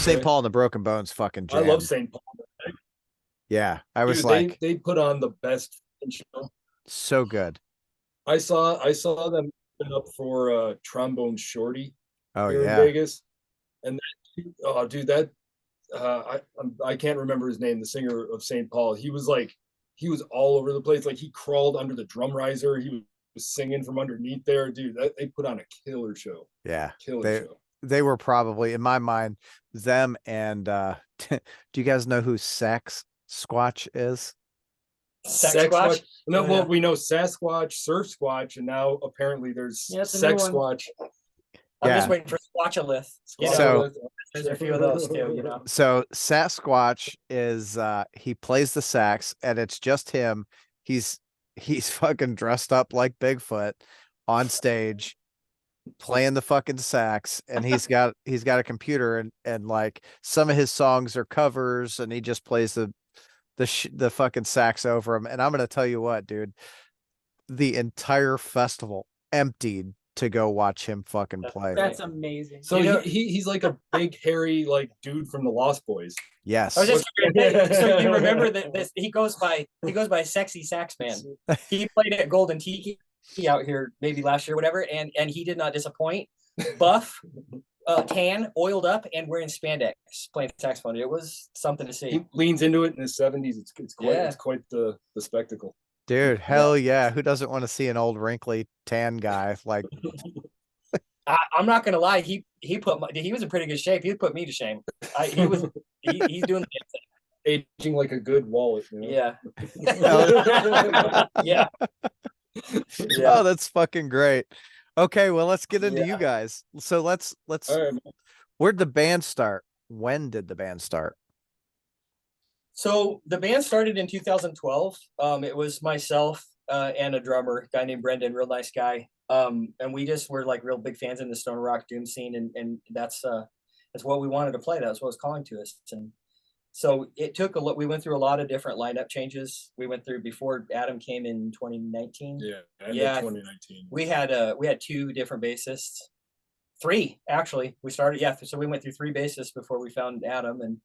St. Paul and the Broken Bones fucking I love jam. St. Paul. Yeah, I was Dude, like, they put on the best show. so good. I saw them open up for Trombone Shorty Oh here in yeah, Vegas, and oh, dude, that I can't remember his name. The singer of St. Paul. He was all over the place. Like he crawled under the drum riser. He was singing from underneath there, dude. They put on a killer show. yeah. Killer They show. they were probably in my mind them and do you guys know who Sax Squatch is? Sex Sex Squatch? Squatch. No, Oh, well, yeah. we know Sasquatch, Surf Squatch, and now apparently there's Yeah, it's a new Sex one. Squatch. I'm just Yeah. waiting for Squatchalith. So- There's a few of those too, you know. So Sasquatch is he plays the sax and it's just him. He's fucking dressed up like Bigfoot on stage playing the fucking sax, and he's got a computer, and like some of his songs are covers and he just plays the fucking sax over him. And I'm gonna tell you what, dude, the entire festival emptied to go watch him fucking play. That's amazing. So You know- he's like a big hairy like dude from the Lost Boys. Yes. I was just so you remember that this he goes by Sexy Sax Man. He played at Golden Tiki out here maybe last year, whatever, and he did not disappoint. Buff, tan, oiled up, and wearing spandex, playing saxophone. It was something to see. He leans into it in his 70s. It's quite the spectacle. Dude, hell yeah. Who doesn't want to see an old wrinkly tan guy like I'm not gonna lie, he was in pretty good shape. He put me to shame. He's doing the damn thing. Aging like a good wallet. You know? Yeah. Yeah. Oh, that's fucking great. Okay, well, let's get into you Yeah. guys. So let's All right, man. where'd the band start? When did the band start? So the band started in 2012. It was myself and a drummer, a guy named Brendan, real nice guy. And we just were like real big fans in the stoner rock doom scene, and that's what we wanted to play. That's what was calling to us. And so it took a lot. We went through a lot of different lineup changes. We went through before Adam came in 2019. Yeah, 2019. We had two different bassists, three actually. We started so we went through three bassists before we found Adam, and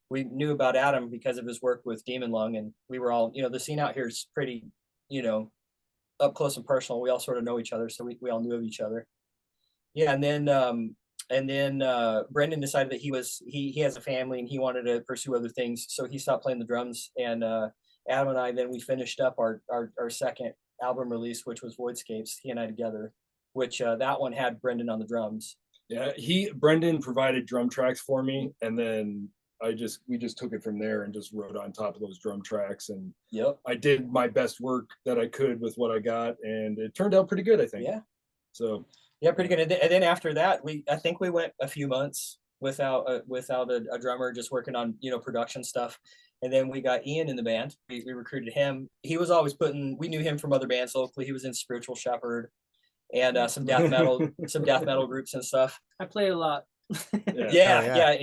we knew about Adam because of his work with Demon Lung, and we were all, the scene out here is pretty, up close and personal. We all sort of know each other, so we all knew of each other. Yeah, and then Brendan decided that he has a family and he wanted to pursue other things, so he stopped playing the drums. And Adam and I, then we finished up our second album release, which was Voidscapes. He and I together, which that one had Brendan on the drums. Yeah, Brendan provided drum tracks for me, and then we just took it from there and just wrote on top of those drum tracks. And Yep. I did my best work that I could with what I got, and it turned out pretty good, I think. Yeah. So yeah, pretty good. And then after that, I think we went a few months without a drummer, just working on production stuff. And then we got Ian in the band. We recruited him. He was always we knew him from other bands locally. He was in Spiritual Shepherd and some death metal groups and stuff. I played a lot. Yeah.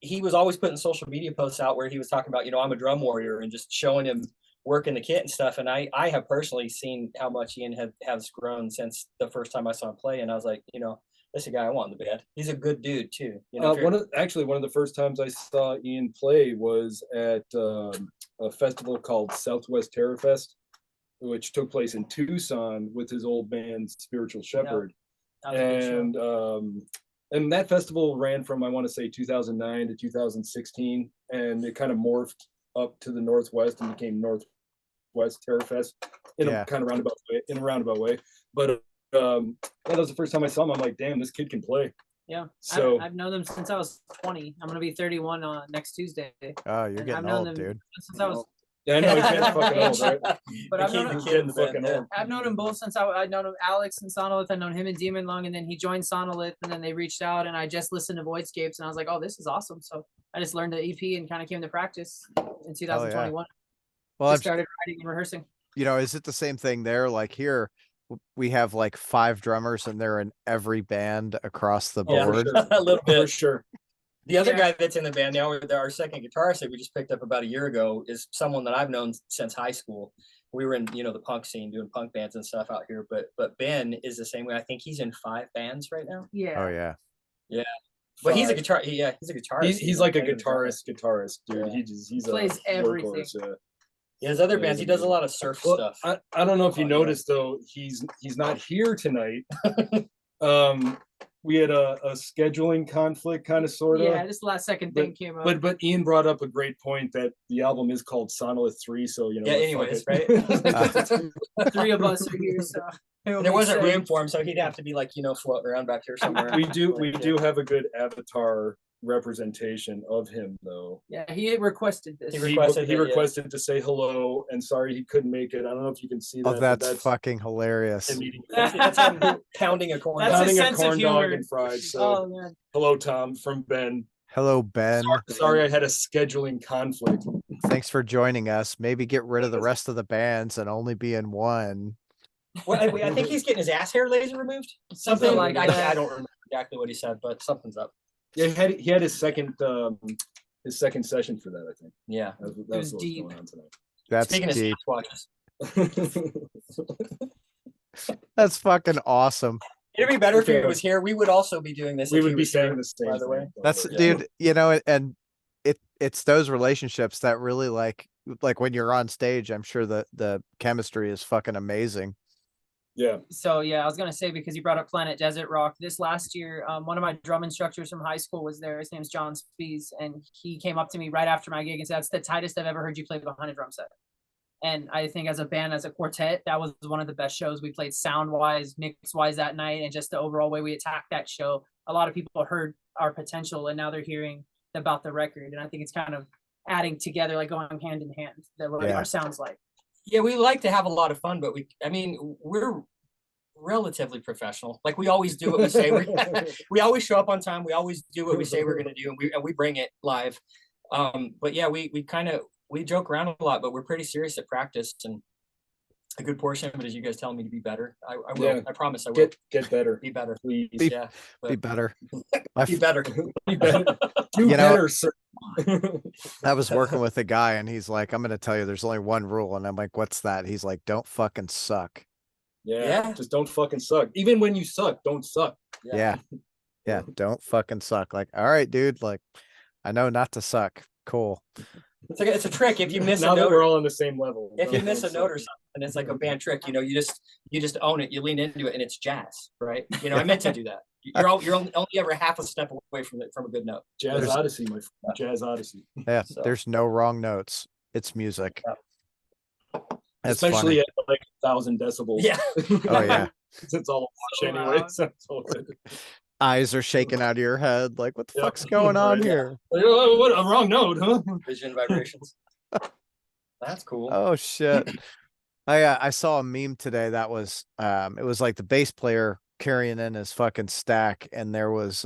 He was always putting social media posts out where he was talking about, I'm a drum warrior, and just showing him working the kit and stuff. And I have personally seen how much Ian has grown since the first time I saw him play. And I was like, this is a guy I want in the band. He's a good dude too. one of the first times I saw Ian play was at a festival called Southwest Terror Fest, which took place in Tucson with his old band Spiritual Shepherd. And that festival ran from, I want to say, 2009 to 2016, and it kind of morphed up to the Northwest and became Northwest Terror Fest in a kind of roundabout way. But that was the first time I saw him. I'm like, damn, this kid can play. Yeah. So I've known them since I was 20. I'm gonna be 31 next Tuesday. Oh, you're getting old, dude. Since I was. Yeah, I know he's getting fucking old, right? But I've known him. Getting fucking old. I've known them both since I've known him, Alex and Sonolith. I've known him and Demon Lung, and then he joined Sonolith, and then they reached out, and I just listened to Voidscapes, and I was like, oh, this is awesome. So I just learned the EP and kind of came to practice in 2021. Well, I started writing and rehearsing. Is it the same thing there? Like here, we have like 5 drummers, and they're in every band across the board. Sure. A little bit. For sure. The other guy that's in the band now, our second guitarist that we just picked up about a year ago, is someone that I've known since high school. We were in, the punk scene doing punk bands and stuff out here. But Ben is the same way. I think he's in 5 bands right now. Yeah. Oh yeah. Yeah. But he's a guitar. Yeah, he's a guitarist. He's like a kind of genre. guitarist, dude. Yeah. He's Plays a everything. workhorse. Yeah, his other Yeah, bands, he's he does a amazing. lot of surf Well, stuff. I don't know if you Oh, yeah. noticed though, he's not here tonight. We had a scheduling conflict, kind of, sort of. Yeah, this last second thing came up. But Ian brought up a great point that the album is called Sonolith 3, so you know. Yeah, anyways, right? 3 of us are here, so There wasn't room for him, so he'd have to be like, floating around back here somewhere. we do have a good avatar representation of him though. Yeah, he requested this. He He requested requested to say hello and sorry he couldn't make it. I don't know if you can see that. Oh, but that's fucking hilarious. him eating- That's him pounding a corn. That's dog. his pounding a sense of corn dog humor. and fries. So Oh man. hello, Tom, from Ben. Hello, Ben. Sorry, I had a scheduling conflict. Thanks for joining us. Maybe get rid of the rest of the bands and only be in one. Well, I think he's getting his ass hair laser removed. Something like I that. don't remember exactly what he said, but something's up. Yeah, he had his second session for that. I think Yeah. that was It was what deep. was going on That's Speaking deep. of Sasquatches, tonight. That's fucking awesome. it'd be better if he Okay. was here. We would also be doing this. We if would he be was here, saying the same. by the way. thing, That's but, dude, and it's those relationships that really like when you're on stage, I'm sure the chemistry is fucking amazing. yeah. So yeah, I was gonna say, because you brought up Planet Desert Rock, this last year, one of my drum instructors from high school was there. His name's John Spees, and he came up to me right after my gig and said, "That's the tightest I've ever heard you play behind a drum set." And I think as a band, as a quartet, that was one of the best shows we played, sound wise, mix wise, that night, and just the overall way we attacked that show. A lot of people heard our potential, and now they're hearing about the record, and I think it's kind of adding together, like going hand in hand, that what Yeah. our sounds like. Yeah, we like to have a lot of fun, but we're relatively professional. Like we always do what we say. We always show up on time. We always do what we say we're going to do, and we bring it live. But yeah, we joke around a lot, but we're pretty serious at practice, and a good portion of it is you guys telling me to be better. I will. Yeah. I promise I will Get better, be better. please. Be- Yeah, Be but better. be better. Be better. Do You know- better, sir. I was working with a guy and he's like, I'm gonna tell you there's only one rule. And I'm like, what's that? He's like, don't fucking suck. Yeah, just don't fucking suck. Even when you suck, don't suck. Yeah. Yeah. Don't fucking suck. Like, all right, dude. Like, I know not to suck. Cool. It's a trick. If you miss Now a that note, we're all on the same level. if you don't miss a suck. note or something, it's like a band trick. You just own it. You lean into it, and it's jazz, right? I meant to do that. You're only ever half a step away from a good note. Jazz There's- Odyssey, my friend. Jazz Odyssey. Yeah. So- There's no wrong notes. It's music. That's Especially funny. at like 1,000 decibels. Yeah. Oh yeah. It's all a So wash anyway. loud. So it's all good. Eyes are shaking out of your head. Like, what the Yeah. fuck's going on Right. here? Like, oh, what a wrong note, huh? Vision vibrations. That's cool. Oh shit. I saw a meme today that was it was like the bass player carrying in his fucking stack, and there was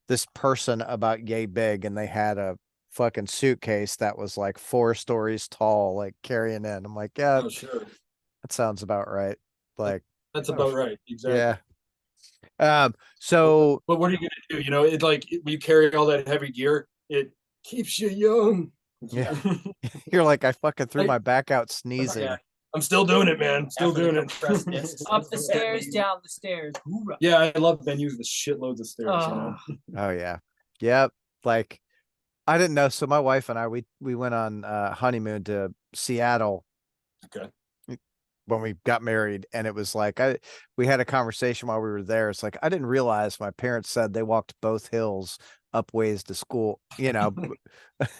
this person about yay big, and they had a fucking suitcase that was like 4 stories tall, like carrying in. I'm like, yeah, Oh, sure. that sounds about right. Like, That's about right. Exactly. yeah. So But what are you gonna do? It you carry all that heavy gear, it keeps you young. Yeah. you're like, I fucking threw Hey. my back out sneezing. Yeah. I'm still doing it, man. Still After the doing it. compressed discs. Up the stairs, down the stairs. Hoorah. Yeah, I love venues with shitloads of stairs. Oh, Oh yeah. Yep. Like, I didn't know. So my wife and I, we went on honeymoon to Seattle. Okay. When we got married, and it was like we had a conversation while we were there. It's like, I didn't realize my parents said they walked both hills up ways to school,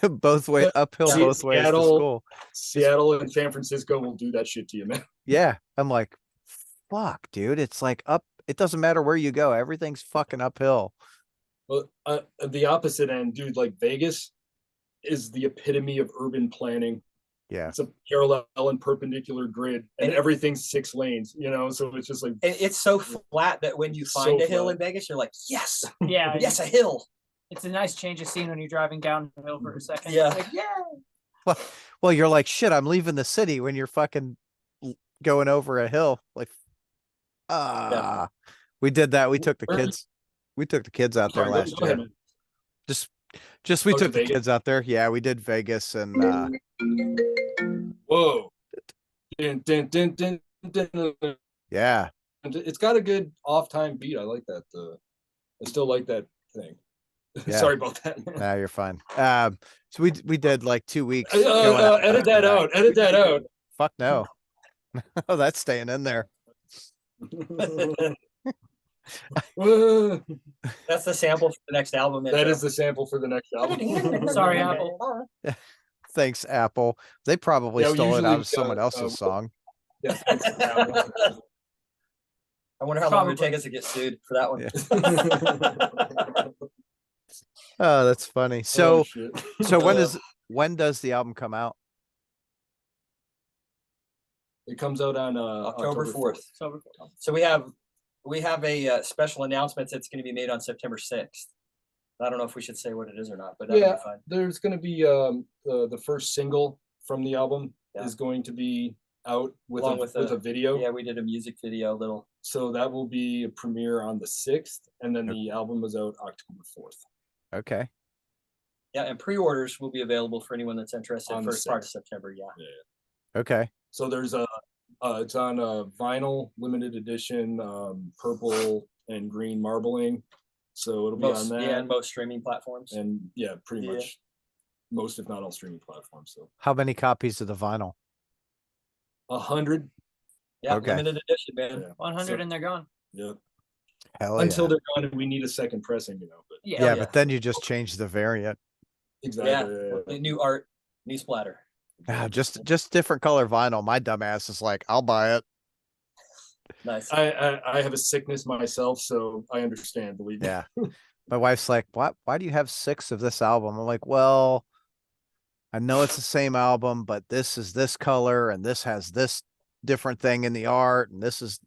both way But uphill Se- both ways to Seattle- school. Seattle and San Francisco will do that shit to you, man. Yeah. I'm like, fuck, dude. It's like up, it doesn't matter where you go, everything's fucking uphill. Well, the opposite end, dude, like Vegas is the epitome of urban planning. Yeah. It's a parallel and perpendicular grid, and And- everything's 6 lanes, so it's just like And it's so flat that when you So find a hill flat. in Vegas, you're like, yes, yeah. yes, a hill. It's a nice change of scene when you're driving downhill for a second. Yeah. It's like, yeah. Well, you're like, shit, I'm leaving the city when you're fucking going over a hill. Like, we did that. We took the kids out there Sorry, last go ahead, year. man. Just we Oh, to took the Vegas? kids out there. Yeah, we did Vegas and Whoa. Dun, dun, dun, dun, dun, dun. yeah. It's got a good off-time beat. I like that. I still like that thing. Yeah. Sorry about that. Nah, you're fine. So we did like 2 weeks. going out Edit that back-to-back. out. Edit that out. Fuck no. Oh, that's staying in there. That's the sample for the next album. That is the sample for the next album. Sorry, Apple. Thanks, Apple. They probably Yeah, we stole it out usually, of someone else's song. Yeah, thanks, Apple. I wonder how long it would take us to get sued for that one. Oh, that's funny. So, shit. so when does the album come out? It comes out on October 4th. So we have a special announcement that's going to be made on September 6th. I don't know if we should say what it is or not, but that'll be fun. There's going to be the first single from the album is going to be out with a video. Yeah, we did a music video, little. So that will be a premiere on the 6th, and then the album is out October 4th. Okay. Yeah, and pre-orders will be available for anyone that's interested On the first part of 6th. September. Yeah. Okay. So there's it's on a vinyl limited edition, purple and green marbling. So it'll be on that. Yeah, and most streaming platforms. And yeah, pretty much most, if not all, streaming platforms. So how many copies of the vinyl? 100. Yeah, Okay. limited edition, man. Yeah. 100 and they're gone. Yep. Hell Until yeah. they're gone and we need a second pressing, you know. But Yeah, but then you just change the variant. exactly. Yeah, new art, new splatter. Ah, just different color vinyl. My dumbass is like, I'll buy it. Nice. I have a sickness myself, so I understand. Believe me. Yeah. My wife's like, what? Why do you have 6 of this album? I'm like, well, I know it's the same album, but this is this color and this has this different thing in the art, and this is.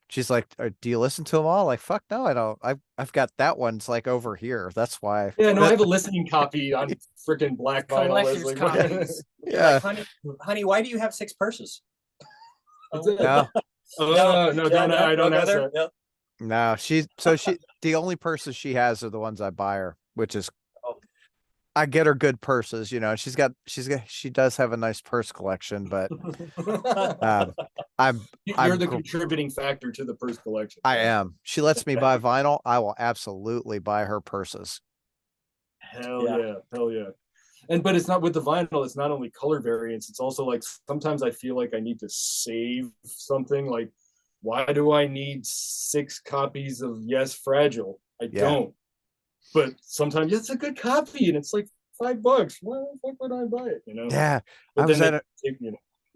She's like, do you listen to them all? Like, fuck no, I don't. I've got that one. It's like over here. That's why. Yeah, no, I have a listening copy on freaking black vinyl. Collector's Like, copies. Yeah. Like, honey, why do you have 6 purses? No, I don't have that. Yep. no. The only purses she has are the ones I buy her, which is. I get her good purses, you know. She does have a nice purse collection, but You're the contributing factor to the purse collection. I am. She lets me buy vinyl. I will absolutely buy her purses. Hell yeah. But it's not with the vinyl. It's not only color variants. It's also like sometimes I feel like I need to save something. Like, why do I need 6 copies of Yes Fragile? I don't. But sometimes it's a good copy, and it's like $5. Why the fuck would I buy it? You know? Yeah, But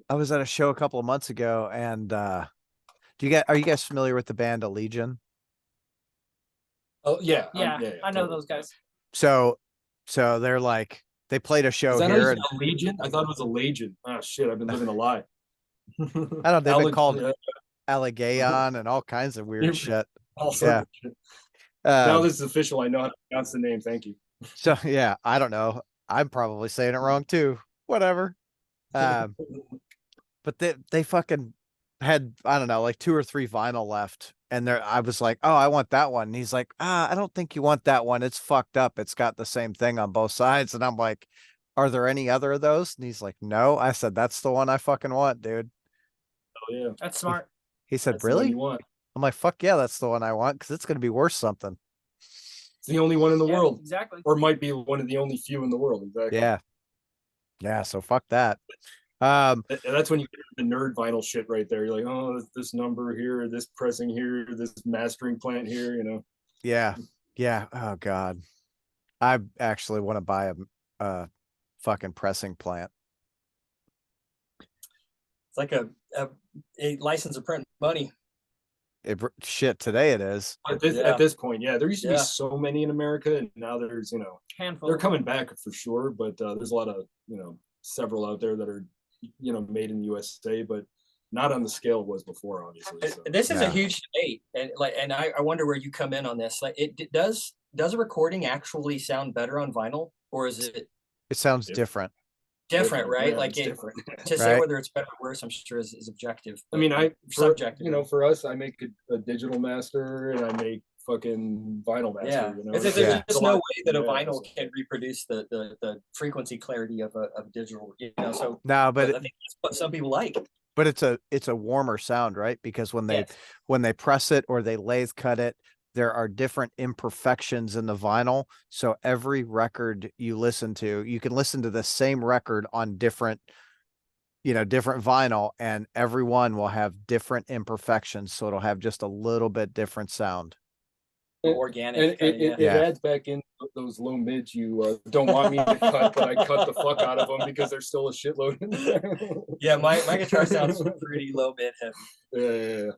I was at a show a couple of months ago, and are you guys familiar with the band Allegiant? Oh yeah, I know those guys. So they're like they played a show here. A Legion? I thought it was a Legion. Oh shit, I've been living a lie. I don't know. They've been called Allegayon and all kinds of weird shit. Also, now this is official. I know how to pronounce the name. Thank you. So yeah, I don't know. I'm probably saying it wrong too. Whatever. But they fucking had, I don't know, like 2 or 3 vinyl left. And I was like, oh, I want that one. And he's like, I don't think you want that one. It's fucked up. It's got the same thing on both sides. And I'm like, are there any other of those? And he's like, no. I said, that's the one I fucking want, dude. Oh yeah. That's smart. He said, That's the one really? you want. I'm like, fuck yeah, that's the one I want, because it's going to be worth something. It's the only one in the world. Exactly. Or might be one of the only few in the world. Exactly. Yeah, so fuck that. That's when you get the nerd vinyl shit right there. You're like, oh, this number here, this pressing here, this mastering plant here, you know. Yeah. Oh god. I actually want to buy a fucking pressing plant. It's like a license to print money. Shit, today it is. At this point, yeah. There used to be so many in America, and now there's, handful. They're coming back for sure, but there's a lot of, several out there that are, made in the USA, but not on the scale it was before, obviously. So. This is a huge debate, and I wonder where you come in on this. Like, does a recording actually sound better on vinyl, or is it? It sounds different. Different, right? Yeah, like different. To say whether it's better or worse, I'm sure is objective. I mean, subjective. For us, I make a digital master and I make fucking vinyl master. There's just no way that a vinyl can reproduce the frequency clarity of a digital. So no, but I think that's what some people like. But it's a warmer sound, right? Because when they press it or they lathe cut it, there are different imperfections in the vinyl. So every record you listen to, you can listen to the same record on different, different vinyl, and every one will have different imperfections. So it'll have just a little bit different sound. Organic. And it adds back in those low mids you don't want me to cut, but I cut the fuck out of them because there's still a shitload in there. Yeah, my guitar sounds pretty low mid heavy. Yeah.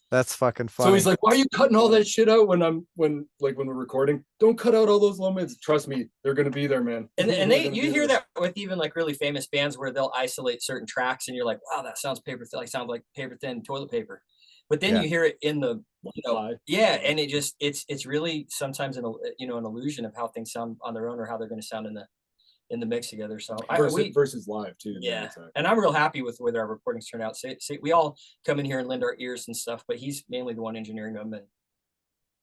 That's fucking funny. So he's like, "Why are you cutting all that shit out when we're recording? Don't cut out all those low mids. Trust me, they're gonna be there, man." And you hear that with even like really famous bands where they'll isolate certain tracks, and you're like, "Wow, that sounds sounds like paper thin toilet paper." But then you hear it in the, and it's really sometimes an illusion of how things sound on their own or how they're going to sound in the mix together. So versus live too. Yeah, exactly. And I'm real happy with the way our recordings turn out. We all come in here and lend our ears and stuff, but he's mainly the one engineering them, and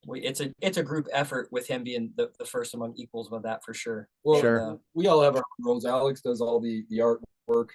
it's a group effort with him being the first among equals with that for sure. Well, sure. We all have our roles. Alex does all the artwork.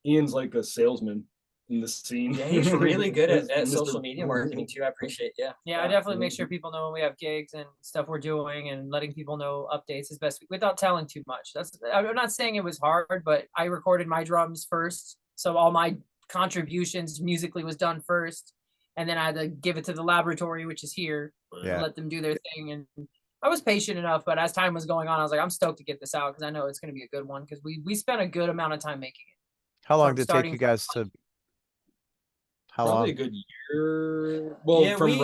Ian's like a salesman in the scene. Yeah, he's really good at social media marketing too. I appreciate. Yeah, I definitely make sure people know when we have gigs and stuff we're doing, and letting people know updates as best without telling too much. I'm not saying it was hard, but I recorded my drums first, so all my contributions musically was done first, and then I had to give it to the laboratory, which is here, and let them do their thing. And I was patient enough, but as time was going on, I was like, I'm stoked to get this out because I know it's going to be a good one, because we spent a good amount of time making it. How long did it take you guys to? How Probably long? a good year. Well, from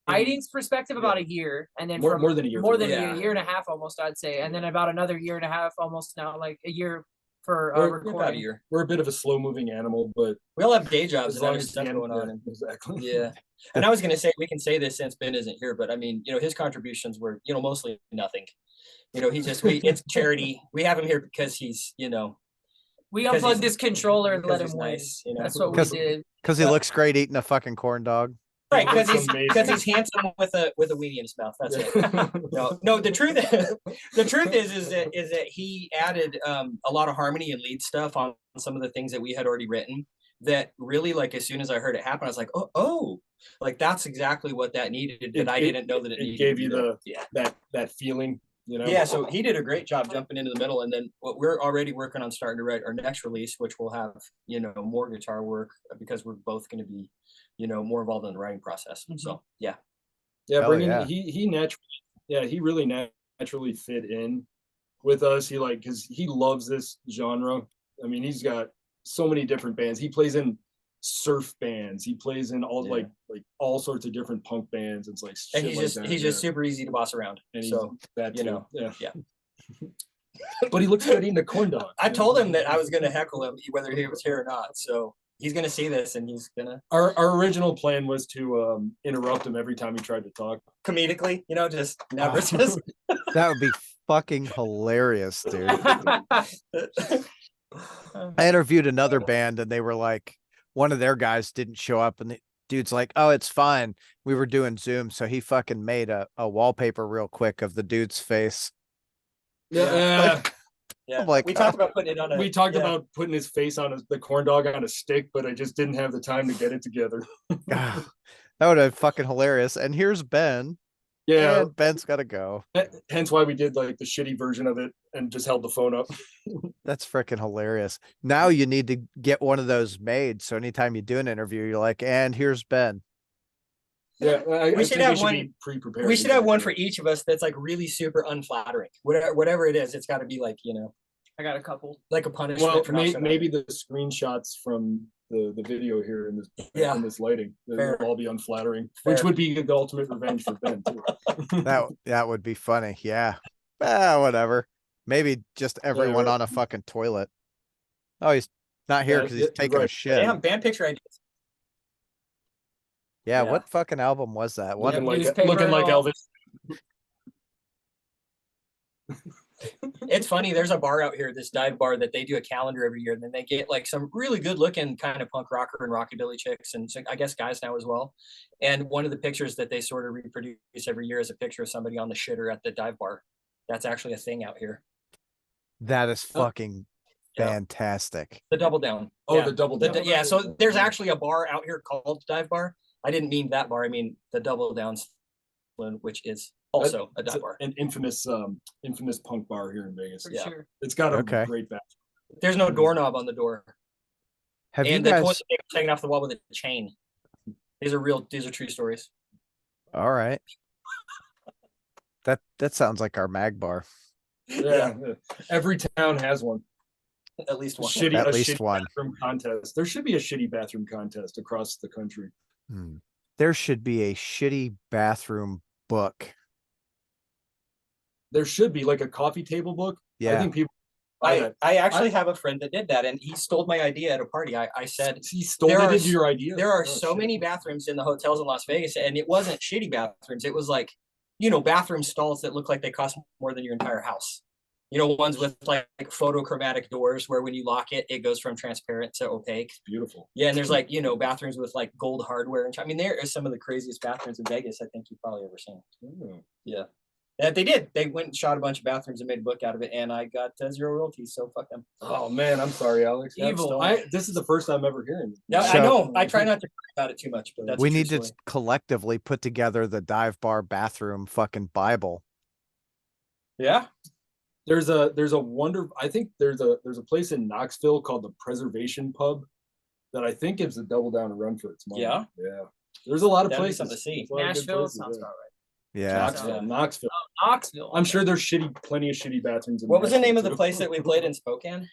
writing's perspective, about a year, and then more than a year. More than a year and a half, almost, I'd say, and then about another year and a half, almost now, like a year for recording. About a year. We're a bit of a slow-moving animal, but we all have day jobs and other stuff going on. Exactly. Yeah. And I was gonna say, we can say this since Ben isn't here, but I mean, his contributions were, mostly nothing. It's charity. We have him here because he's, we unplugged this controller and let him win. Nice, That's what we did. Because he looks great eting a fucking corn dog. Right, because he's handsome with a weenie in his mouth. That's it. No. The truth is that he added a lot of harmony and lead stuff on some of the things that we had already written. That really, like, as soon as I heard it happen, I was like, oh, like that's exactly what that needed. That I didn't know that it needed. Gave you that feeling. Yeah, so he did a great job jumping into the middle, and then what we're already working on starting to write our next release, which will have more guitar work because we're both going to be more involved in the writing process. Mm-hmm. So he really naturally fit in with us. Because he loves this genre. I mean, he's got so many different bands. He plays in surf bands. He plays in all like all sorts of different punk bands. It's like, and he's just super easy to boss around. And so that But he looks good eating a corn dog. I told him that I was going to heckle him whether he was here or not. So he's going to see this, and he's going to. Our original plan was to interrupt him every time he tried to talk comedically. Just never. That would be fucking hilarious, dude. I interviewed another band, and they were like, one of their guys didn't show up, and the dude's like, "Oh, it's fine. We were doing Zoom." So he fucking made a wallpaper real quick of the dude's face. Yeah. I'm like, we talked about putting it on we talked about putting his face on the corn dog on a stick, but I just didn't have the time to get it together. That would have been fucking hilarious. And here's Ben. Yeah, and Ben's got to go. Hence why we did like the shitty version of it and just held the phone up. That's freaking hilarious. Now you need to get one of those made. So anytime you do an interview, you're like, and here's Ben. Yeah, we should have one pre-prepared. We should have one for each of us that's like really super unflattering. Whatever it is, it's got to be like, I got a couple. Like a punishment. Well, maybe the screenshots from the video here in this lighting, will all be unflattering, which would be the ultimate revenge for Ben too. that would be funny. Yeah. Whatever. Maybe just everyone on a fucking toilet. Oh, he's not here because he's taking a shit. Damn, band picture ideas. Yeah, what fucking album was that? Looking like Elvis. It's funny, there's a bar out here, this dive bar, that they do a calendar every year, and then they get like some really good looking kind of punk rocker and rockabilly chicks, and so I guess guys now as well. And one of the pictures that they sort of reproduce every year is a picture of somebody on the shitter at the dive bar. That's actually a thing out here. That is fucking fantastic. The Double Down. The Double Down. So there's actually a bar out here called Dive Bar. I didn't mean that bar. I mean the Double Down Saloon, which is also a dive bar. An infamous punk bar here in Vegas. For Yeah. sure. It's got a Okay. great bathroom. There's no doorknob on the door. Have you And the guys? toilet paper's hanging off the wall with a chain. These are true stories. All right. That sounds like our mag bar. Yeah. Every town has one. At least one. At least shitty one. bathroom contest. There should be a shitty bathroom contest across the country. There should be a shitty bathroom book. There should be like a coffee table book. I Yeah. think people buy that. I actually have a friend that did that, and he stole my idea at a party. I said, He stole There it are into your idea. there are Oh, so shit. many bathrooms in the hotels in Las Vegas, and it wasn't shitty bathrooms. It was like, you know, bathroom stalls that look like they cost more than your entire house. You know, ones with like photochromatic doors where when you lock it, it goes from transparent to opaque. Beautiful. Yeah, and there's like, you know, bathrooms with like gold hardware. And I mean, there are some of the craziest bathrooms in Vegas I think you've probably ever seen. Yeah. They did. They went and shot a bunch of bathrooms and made a book out of it, and I got 0 royalties. So fuck them. Oh man, I'm sorry, Alex. Evil. This is the first time I'm ever hearing. Yeah, So- I know. I try not to cry about it too much, but that's We a true need to story. collectively put together the dive bar bathroom fucking Bible. Yeah. There's a wonder. I think there's a place in Knoxville called the Preservation Pub that I think gives the Double Down a run for its money. Yeah? Yeah. There's a lot of That'd be places. something to see. There's a lot of good Nashville places, sounds yeah. about right. Yeah. Knoxville. Yeah. Knoxville. Knoxville. I'm sure there's plenty of shitty bathrooms. In What was the Nashville, name of the too. place that we played in Spokane?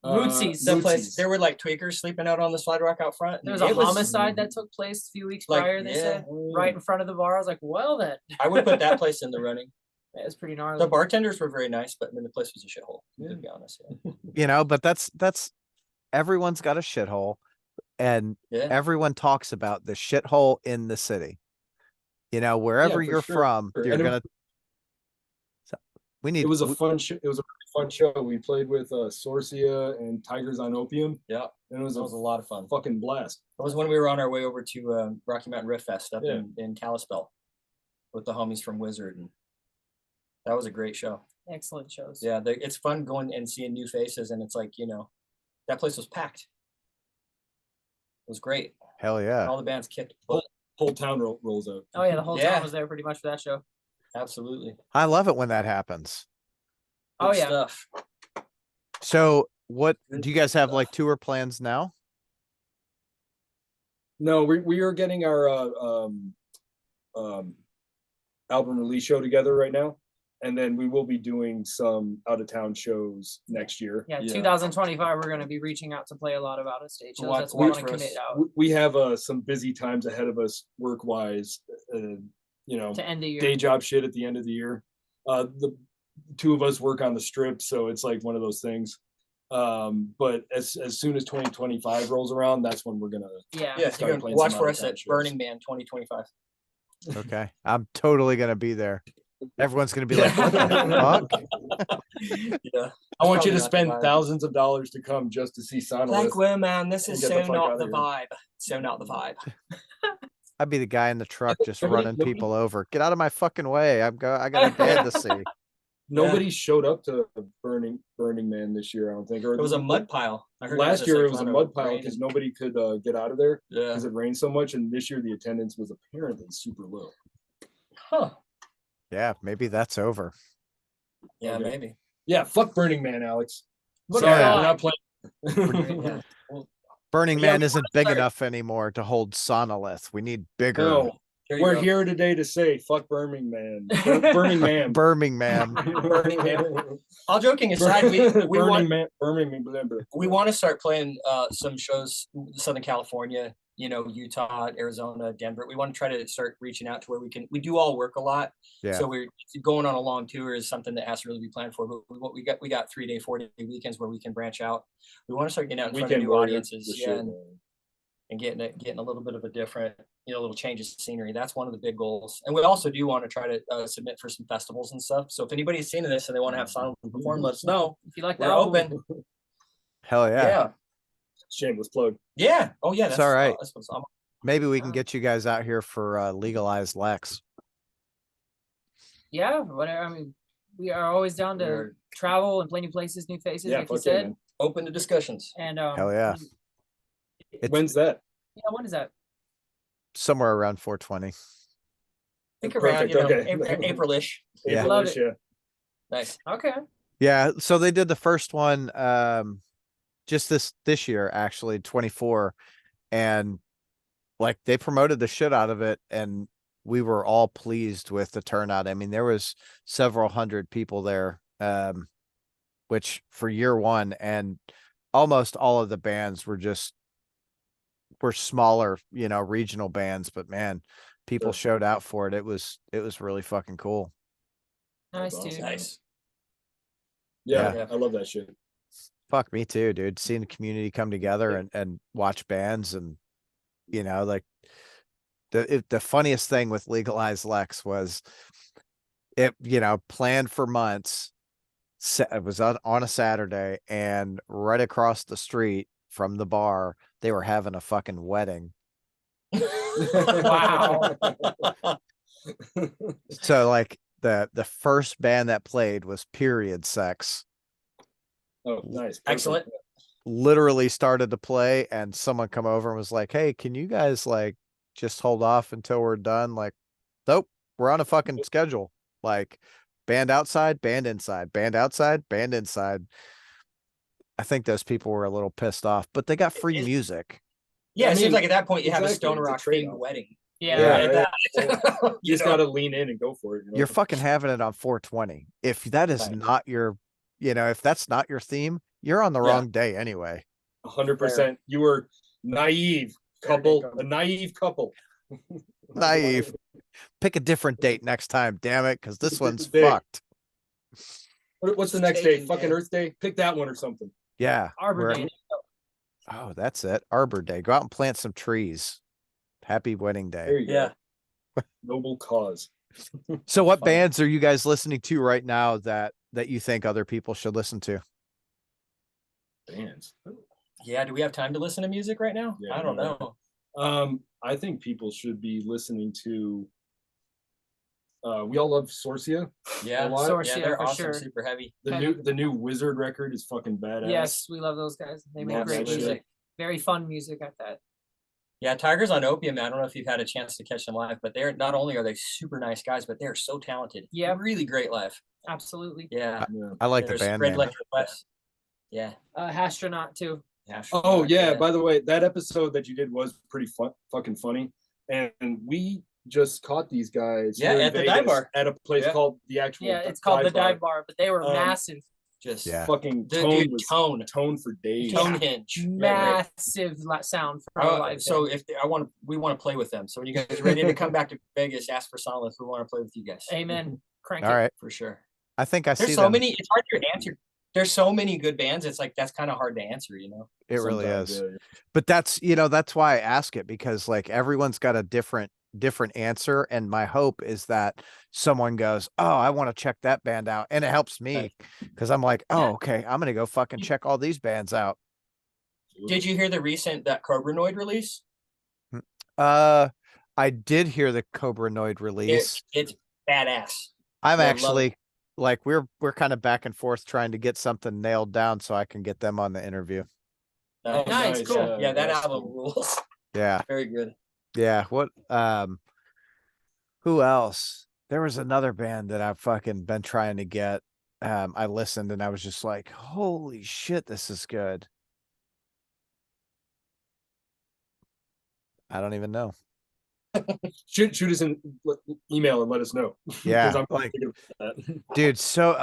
Rootsies. The place Rootsies. there were like tweakers sleeping out on the slide rock out front. There was a It homicide that took place a few weeks Like, prior, they yeah. said, right in front of the bar. I was like, well then. I would put that place in the running. It was pretty gnarly. The bartenders were very nice, but I mean, the place was a shithole. Yeah. To be honest. Yeah. You know, but that's everyone's got a shithole, and Yeah. everyone talks about the shithole in the city. You know, wherever for you're sure. from, And you're it- gonna. So we need. It was a we- fun show. It was a really fun show. We played with Sorcia and Tigers on Opium, Yeah. and it was It was a lot of fun. fucking blast. It was when we were on our way over to Rocky Mountain Riff Fest up Yeah. in Kalispell with the homies from Wizard, and that was a great show. Excellent shows. Yeah, it's fun going and seeing new faces, and it's like, you know, that place was packed. It was great. Hell yeah. All the bands kicked butt. Whole town rolls out. Oh yeah, the whole Yeah. town was there pretty much for that show. Absolutely. I love it when that happens. Oh Good yeah. stuff. So, what Good do you guys have stuff. like tour plans now? No, we are getting our album release show together right now, and then we will be doing some out of town shows next year. Yeah, Yeah. 2025, we're going to be reaching out to play a lot of out of stage shows. Watch- That's what we watch want to for us. commit out We have some busy times ahead of us work wise. You know, to end the year. day job shit at the end of the year. The two of us work on the strip, so it's like one of those things. But as soon as 2025 rolls around, that's when we're gonna. Yeah. Yeah, Start you can playing watch some for out of us town at shows. Burning Man 2025. Okay, I'm totally gonna be there. Everyone's gonna be like, "What the fuck?" Yeah. I want you Probably to not the spend vibe. thousands of dollars to come just to see Sonolith. Like, well, man, this is Get the so fuck not outta the here. vibe. So not the vibe. I'd be the guy in the truck just Nobody- running nobody- people over. Get out of my fucking way! I got a band to see. Nobody showed up to Burning Man this year, I don't think. Or It was a mud pile. I heard Last year it was a ton of mud pile rain because and- nobody could get out of there Yeah. because it rained so much, and this year the attendance was apparently super low. Huh. Yeah, maybe that's over. Yeah, Okay. maybe. Yeah, fuck Burning Man, Alex. Look Sorry, at we're not playing. Yeah. Well, Burning Yeah, Man we isn't big start- enough anymore to hold Sonolith. We need bigger. No, there you we're go. here today to say fuck Burning Man. Burning Man. Burning Man. Burning Man. All joking aside, we Burning want Man. Burning Man. Blah, blah. we want to start playing some shows in Southern California, you know, Utah, Arizona, Denver. We want to try to start reaching out to where we do all work a lot. Yeah. So we're going on a long tour is something that has to really be planned for. But we got 3-day, 4-day weekends where we can branch out. We want to start getting out in front of Weekend new warrior, audiences, the yeah, shit, and, man. getting a little bit of a different, you know, little changes of scenery. That's one of the big goals. And we also do want to try to submit for some festivals and stuff. So if anybody's seen this and they want to have Sonolith perform, let us know. If you like We're that, open. Hell Yeah. yeah. Shameless plug. Yeah. Oh yeah. It's all right. That's what's I'm Maybe we can get you guys out here for legalized Lex. Yeah, whatever. I mean, we are always down to We're- travel and play new places, new faces, Yeah, like you fuck yeah, said. man. open to discussions. And Hell yeah. It's- When's that? yeah, when is that? somewhere around 420. think around, Perfect, okay. April-ish. Yeah. Love April-ish, it. yeah. Nice. Okay. Yeah, so they did the first one just this year, actually, 24, and like they promoted the shit out of it, and we were all pleased with the turnout. I mean, there was several hundred people there, which for year one, and almost all of the bands were smaller, regional bands, but man, people Sure. showed out for it. It was really fucking cool. Nice, That's dude. awesome. Nice. Yeah, Yeah. I love that shit. Fuck me too, dude. Seeing the community come together and watch bands, and like the funniest thing with Legalized Lex was it, planned for months. It was on a Saturday, and right across the street from the bar, they were having a fucking wedding. Wow. So like the first band that played was Period Sex. Oh, nice. Perfect. Excellent. Literally started to play, and someone come over and was like, "Hey, can you guys like just hold off until we're done?" Like, nope, we're on a fucking schedule. Like, band outside, band inside, band outside, band inside. I think those people were a little pissed off, but they got free music. Yeah, I it seems mean, like at that point you have a exactly, stoner it's a rock themed trade-off. wedding. Yeah. Right, Yeah, that- you just gotta lean in and go for it. You're fucking having it on 420. If that is Right. not your, if that's not your theme, you're on the Yeah. wrong day anyway. 100%. You were naive couple, a naive couple. Naive. Pick a different date next time, damn it, because this one's Date. fucked. What's the next day? Taken Fucking day. Earth Day? Pick that one or something. Yeah. Arbor we're- Day. Oh, that's it. Arbor Day. Go out and plant some trees. Happy wedding There day. you Yeah. go. Noble cause. So what Funny. bands are you guys listening to right now that you think other people should listen to? Bands. Yeah, do we have time to listen to music right now? Yeah, I don't no, know. I think people should be listening to we all love Sorcia. Yeah, a lot. Sorcia, yeah, they're for awesome, sure. super heavy. The new Wizard record is fucking badass. Yes, we love those guys. They make Love great that shit. music. Very fun music at that. Yeah, Tigers on Opium. I don't know if you've had a chance to catch them live, but they're not only are they super nice guys, but they're so talented. Yeah. Really great live. Absolutely. Yeah. Yeah. I like There's the band Red name. Electric West. Yeah. Astronaut too. Yeah. Oh yeah, by the way, that episode that you did was pretty fucking funny. And we just caught these guys Yeah, here in at the Vegas dive bar. at a place Yeah. called the actual Yeah, it's called the Dive Bar, but they were massive. Just Yeah. Fucking the tone dude, was tone for days. tone hinge. Right. Massive sound for a live So band. if we want to play with them. So when you guys are ready to come back to Vegas, ask for Sonolith. We want to play with you guys. Amen. Crank All it. right. For sure. I think I There's see so them. many. It's hard to answer. There's so many good bands. It's like that's kind of hard to answer. It really Sometimes, is. yeah. But that's why I ask it, because like everyone's got a different answer, and my hope is that someone goes, "Oh, I want to check that band out," and it helps me because I'm like, "Oh, okay, I'm gonna go fucking check all these bands out." Did you hear the recent that Cobranoid release? I did hear the Cobranoid release. It's badass. I'm I love actually like we're kind of back and forth trying to get something nailed down so I can get them on the interview. Nice, cool. Yeah, that that's album cool. rules. Yeah. Very good. Yeah. What who else? There was another band that I've fucking been trying to get. I listened and I was just like, holy shit, this is good. I don't even know. Shoot us an email and let us know. Yeah, 'Cause I'm like, thinking about that. dude, so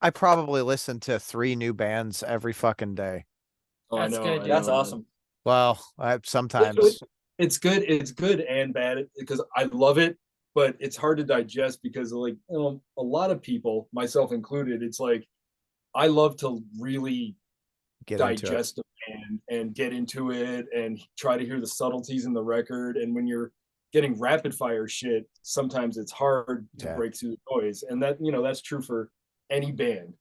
I probably listen to 3 new bands every fucking day. Oh, That's good, dude. That's man. awesome. Well, sometimes. It's good. It's good and bad because I love it, but it's hard to digest because like a lot of people, myself included, it's like I love to really Get into it. digest a band and get into it and try to hear the subtleties in the record. And when you're getting rapid fire shit, sometimes it's hard to Yeah. break through the noise. And that, that's true for any band.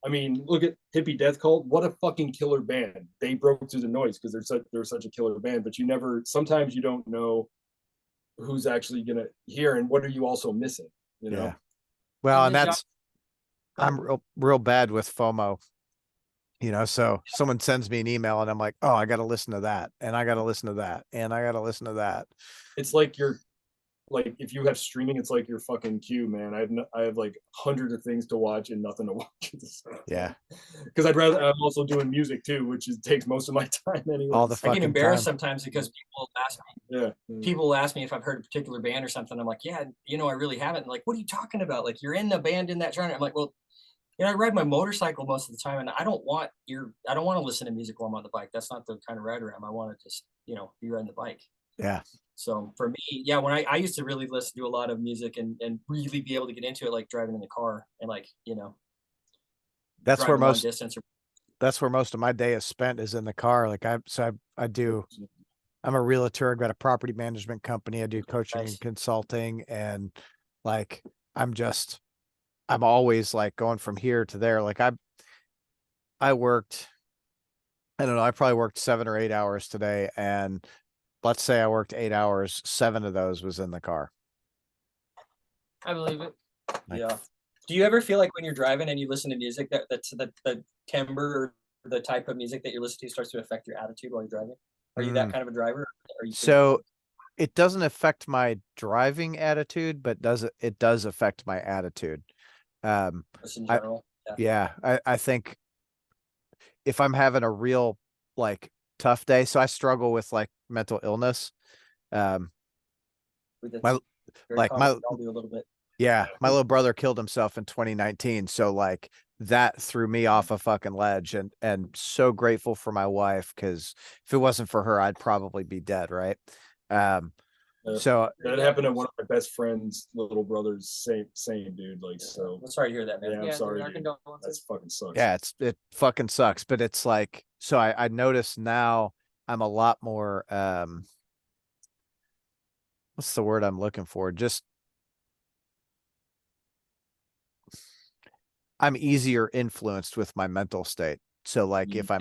I mean, look at Hippie Death Cult. What a fucking killer band. They broke through the noise because they're such a killer band, but sometimes you don't know who's actually going to hear and what are you also missing, Yeah. Well, and And the that's I'm real bad with FOMO. You know, so someone sends me an email and I'm like, oh, I got to listen to that. And I got to listen to that. And I got to listen to that. It's like like if you have streaming, it's like your fucking queue, man. I have like hundreds of things to watch and nothing to watch. Yeah. Because I'm also doing music too, which takes most of my time anyway. All the I get fucking embarrassed time. sometimes because people ask me. Yeah. People ask me if I've heard a particular band or something. I'm like, yeah, you know, I really haven't. And like, what are you talking about? Like, you're in the band in that genre. I'm like, well, you know, I ride my motorcycle most of the time, and I don't want to listen to music while I'm on the bike. That's not the kind of rider I am. I want to just, you know, be riding the bike. Yeah. So for me, yeah, when I used to really listen to a lot of music and really be able to get into it, like driving in the car and like, you know, that's where most distance. That's where most of my day is spent, is in the car. Like I'm a realtor. I've got a property management company. I do coaching and consulting, and like, I'm always like going from here to there. Like I worked, I don't know, I probably worked 7 or 8 hours today. And let's say I worked 8 hours, 7 of those was in the car. I believe it. Like, yeah. Do you ever feel like when you're driving and you listen to music that's the timbre or the type of music that you listen to starts to affect your attitude while you're driving? Are you that kind of a driver? Are you so it doesn't affect my driving attitude, but it does affect my attitude. Just in general? I think if I'm having a real like tough day, so I struggle with like mental illness. My I'll do a little bit. Yeah, my little brother killed himself in 2019. So like that threw me off a fucking ledge, and so grateful for my wife, because if it wasn't for her, I'd probably be dead, right? So that happened to one of my best friend's little brothers. Same dude. Like, so I'm sorry to hear that, man. Yeah, I'm sorry. That fucking sucks. Yeah, it fucking sucks. But it's like, so I notice now I'm a lot more what's the word I'm looking for? Just I'm easier influenced with my mental state. So like if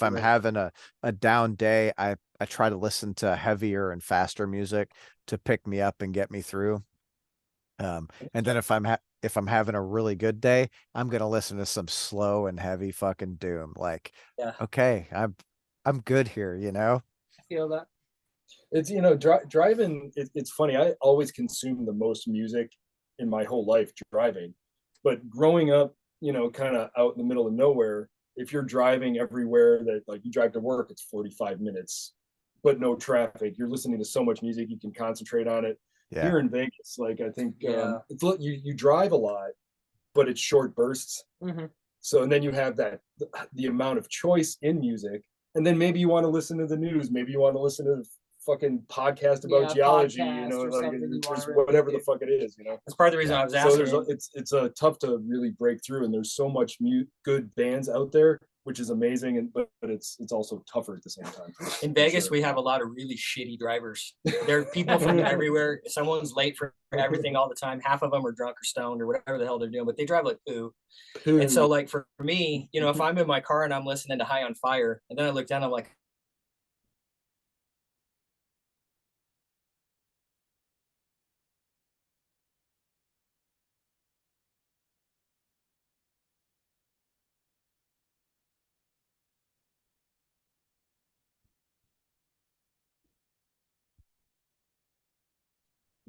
I'm having a down day, I try to listen to heavier and faster music to pick me up and get me through. And then if I'm having a really good day, I'm gonna listen to some slow and heavy fucking doom. Like, okay, I'm good here, you know. I feel that. It's, you know, driving. It's funny. I always consume the most music in my whole life driving, but growing up, you know, kind of out in the middle of nowhere, if you're driving everywhere that, like, you drive to work, it's 45 minutes, but no traffic. You're listening to so much music, you can concentrate on it. Yeah. Here in Vegas, like, I think it's you drive a lot, but it's short bursts. Mm-hmm. So, and then you have the amount of choice in music, and then maybe you want to listen to the news, maybe you want to listen to fucking podcast about geology, you know, like whatever the fuck it is, you know. That's part of the reason I was asking. So it's tough to really break through, and there's so much good bands out there, which is amazing, and but it's also tougher at the same time. In Vegas, we have a lot of really shitty drivers. There are people from everywhere. Someone's late for everything all the time. Half of them are drunk or stoned or whatever the hell they're doing, but they drive like poo. And so, like, for me, you know, if I'm in my car and I'm listening to High on Fire, and then I look down, I'm like,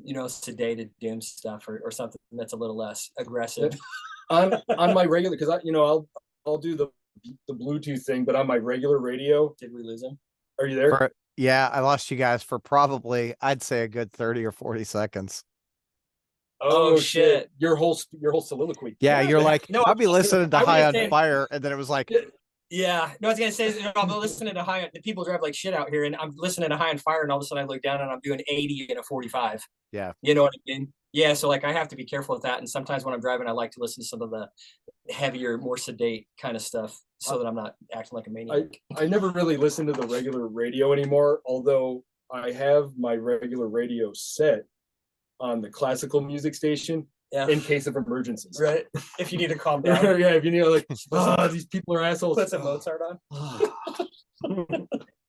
you know, sedated doom stuff or something that's a little less aggressive. on my regular, because I'll do the Bluetooth thing, but on my regular radio. Did we lose him? Are you there? Yeah, I lost you guys for probably, I'd say, a good 30 or 40 seconds. Oh shit! Your whole soliloquy. Yeah, you're like, no, I'll be listening to High on Fire, and then it was like, yeah. No, I was gonna say, I'm listening to the people drive like shit out here, and I'm listening to High on Fire, and all of a sudden I look down and I'm doing 80 in a 45. Yeah. You know what I mean? Yeah. So like I have to be careful with that, and sometimes when I'm driving, I like to listen to some of the heavier, more sedate kind of stuff, so that I'm not acting like a maniac. I never really listen to the regular radio anymore, although I have my regular radio set on the classical music station in case of emergencies. Right. If you need to calm down. Yeah, if you need, like, these people are assholes. Put some Mozart on.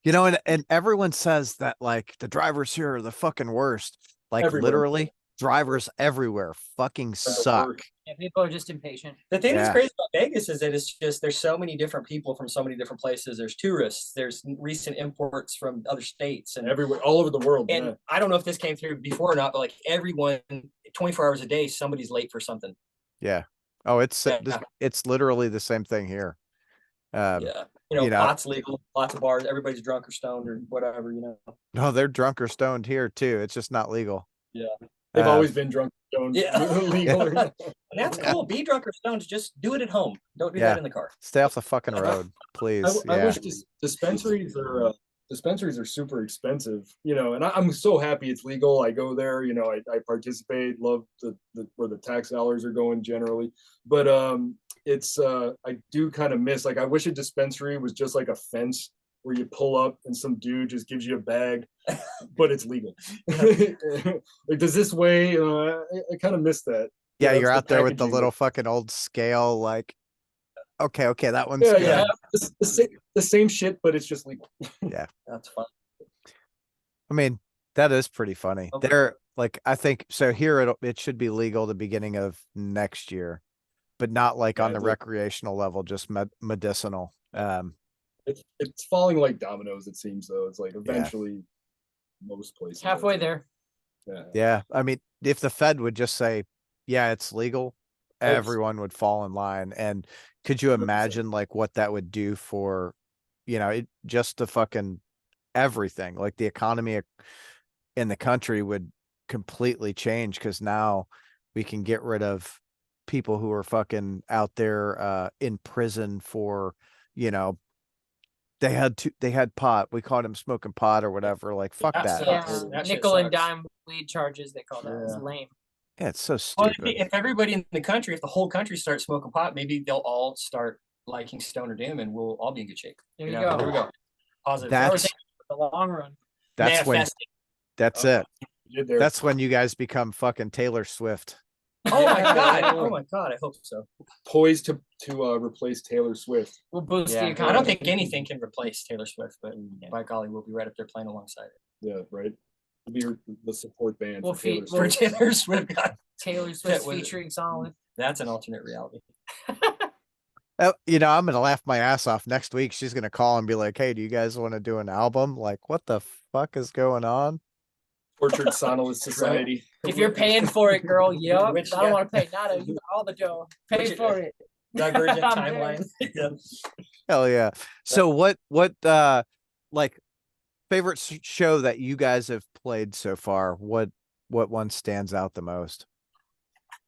You know, and everyone says that, like, the drivers here are the fucking worst. Like, literally, drivers everywhere fucking suck. Yeah, people are just impatient. The thing that's Yeah. crazy about Vegas is that it's just there's so many different people from so many different places. There's tourists, there's recent imports from other states, and Everywhere, all over the world. and Yeah. I don't know if this came through before or not, but like everyone, 24 hours a day, somebody's late for something. Yeah. Oh, it's Yeah. it's literally the same thing here. Yeah, you know, you know- pot's legal, lots of bars, everybody's drunk or stoned or whatever, you know. No, they're drunk or stoned here too. It's just not legal. They've Uh, always been drunk, stoned, Yeah. legal. or not. And that's cool. Be drunk or stoned, just do it at home. Don't do Yeah. that in the car. Stay off the fucking road, please. I Yeah. wish dispensaries are super expensive, you know, and I'm so happy it's legal. I go there, you know, I participate, love the where the tax dollars are going generally, but it's I do kind of miss, like, I wish a dispensary was just like a fence where you pull up and some dude just gives you a bag, but it's legal. Like, does this way, you know, I kind of miss that. Yeah, That's you're the out there with the packaging. little fucking old scale, like, okay, that one's Yeah, good. yeah, the same shit, but it's just legal. That's fun. I mean, that is pretty funny. Okay. They're like, I think so here it should be legal the beginning of next year, but not like on Yeah, the recreational level, just medicinal. It's falling like dominoes, it seems, though. It's like eventually most places. Halfway there. Yeah. Yeah. I mean, if the Fed would just say, yeah, it's legal, everyone would fall in line. And could you 100%. imagine like what that would do for, you know, just the fucking everything, like the economy in the country would completely change, because now we can get rid of people who are fucking out there in prison for, you know, they had pot. We caught him smoking pot or whatever. Like, fuck That that. sucks. Yeah, That shit nickel and sucks. dime weed charges, they call that. It's Yeah. lame. Yeah, it's so Well, stupid. if everybody in the country, if the whole country starts smoking pot, maybe they'll all start liking Stoner Doom, and we'll all be in good shape. There you know? go. There we go. Positive. That's The long run. that's when Manifesting. that's Oh, it. Did there. That's when you guys become fucking Taylor Swift. Oh my Yeah. god! Oh my god! I hope so. poised to replace Taylor Swift. We'll boost the Yeah, economy. I don't think anything can replace Taylor Swift, but by golly, we'll be right up there playing alongside it. Yeah, right. Be the support band We'll for Taylor feed- For Swift. Taylor Swift, God, Taylor Swift was- featuring Sonolith. that's an alternate reality. You know, I'm gonna laugh my ass off next week. She's gonna call and be like, "Hey, do you guys want to do an album?" Like, what the fuck is going on? Tortured Sonolith Society. If you're paying for it, girl, yep. Which- I don't yeah. want to pay nada. You got all the dough. Pay Which- for it. Divergent I'm timeline. Yeah. Hell yeah. So what like favorite show that you guys have played so far? What one stands out the most?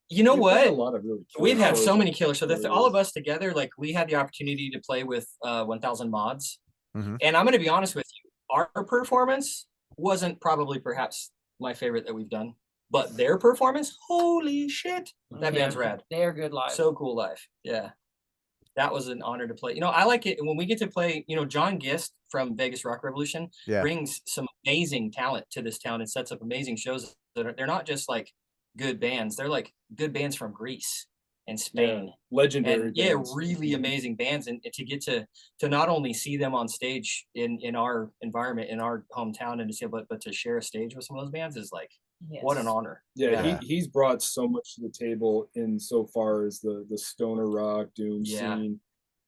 You know We've had a what? lot of really killer We've had so shows. many killers. So Really all is. of us together, like we had the opportunity to play with 1000 mods. Mhm. And I'm going to be honest with you, our performance wasn't probably perhaps my favorite that we've done, but their performance, holy shit, that Yeah, band's rad. They are good live. So cool live. Yeah. That was an honor to play. You know, I like it when we get to play, you know, John Gist from Vegas Rock Revolution Yeah. brings some amazing talent to this town and sets up amazing shows that they're not just like good bands. They're like good bands from Greece and Spain. Legendary. And yeah, bands. really amazing bands. And to get to not only see them on stage in our environment, in our hometown, and to see, but to share a stage with some of those bands is like, what an Yes. honor. Yeah, Yeah. he's brought so much to the table in so far as the stoner rock doom Yeah. scene.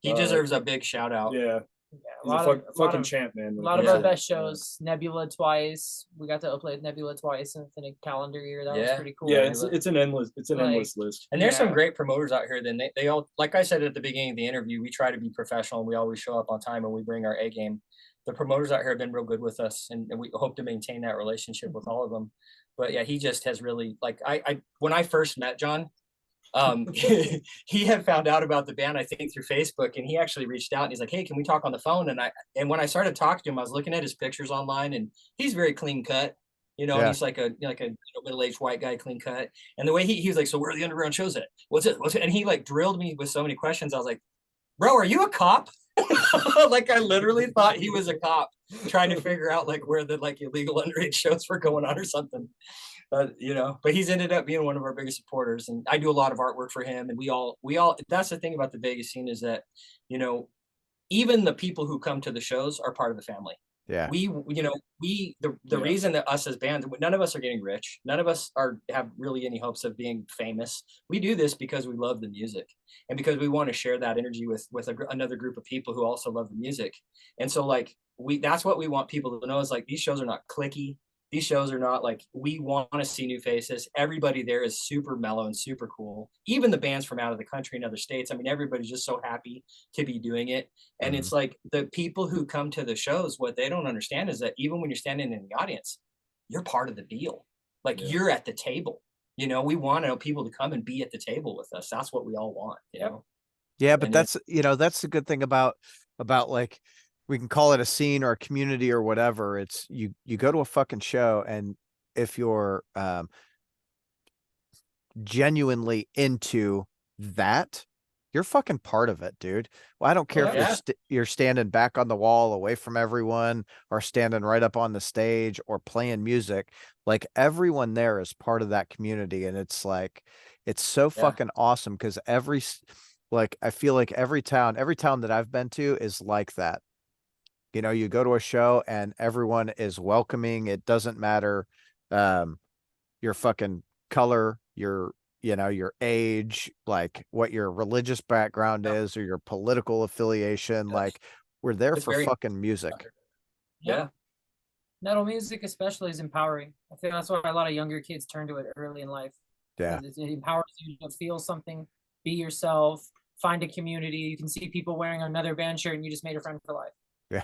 He deserves a big shout out. Yeah, Yeah, he's a fucking champ, man. A lot of Yeah. our best shows. Nebula twice. We got to play with Nebula twice in a calendar year. That was Yeah. pretty cool. Yeah, it's an endless list. And there's some Yeah. great promoters out here. Then they all, like I said at the beginning of the interview, we try to be professional. We always show up on time and we bring our A game. The promoters out here have been real good with us, and we hope to maintain that relationship with all of them. But yeah, he just has really, like, I when I first met John, he had found out about the band, I think, through Facebook, and he actually reached out and he's like, "Hey, can we talk on the phone?" And when I started talking to him, I was looking at his pictures online, and he's very clean cut. You know, and Yeah. he's like a middle-aged white guy, clean cut. And the way he was like, "So where are the underground shows at? What's it? And he like drilled me with so many questions. I was like, "Bro, are you a cop?" Like I literally thought he was a cop trying to figure out like where the like illegal underage shows were going on or something. You know, but he's ended up being one of our biggest supporters, and I do a lot of artwork for him. And we all that's the thing about the Vegas scene is that, you know, even the people who come to the shows are part of the family. Yeah. The reason that us as bands, none of us are getting rich. None of us have really any hopes of being famous. We do this because we love the music and because we want to share that energy with another group of people who also love the music. And so like that's what we want people to know is like these shows are not cliquey. These shows are not like, we want to see new faces. Everybody there is super mellow and super cool. Even the bands from out of the country and other states. I mean, everybody's just so happy to be doing it. And it's like the people who come to the shows, what they don't understand is that even when you're standing in the audience, you're part of the deal. Like you're at the table. You know, we want people to come and be at the table with us. That's what we all want, you know? Yeah, but that's the good thing about like, we can call it a scene or a community or whatever. It's you go to a fucking show, and if you're genuinely into that, you're fucking part of it, dude. Well, I don't care if you're standing back on the wall away from everyone or standing right up on the stage or playing music. Like everyone there is part of that community, and it's like it's so fucking awesome because I feel like every town that I've been to is like that. You know, you go to a show and everyone is welcoming. It doesn't matter your fucking color, your age, like what your religious background is or your political affiliation. Like we're there for fucking music. Yeah. Metal music especially is empowering. I think that's why a lot of younger kids turn to it early in life. Yeah. It empowers you to feel something, be yourself, find a community. You can see people wearing another band shirt and you just made a friend for life. Yeah.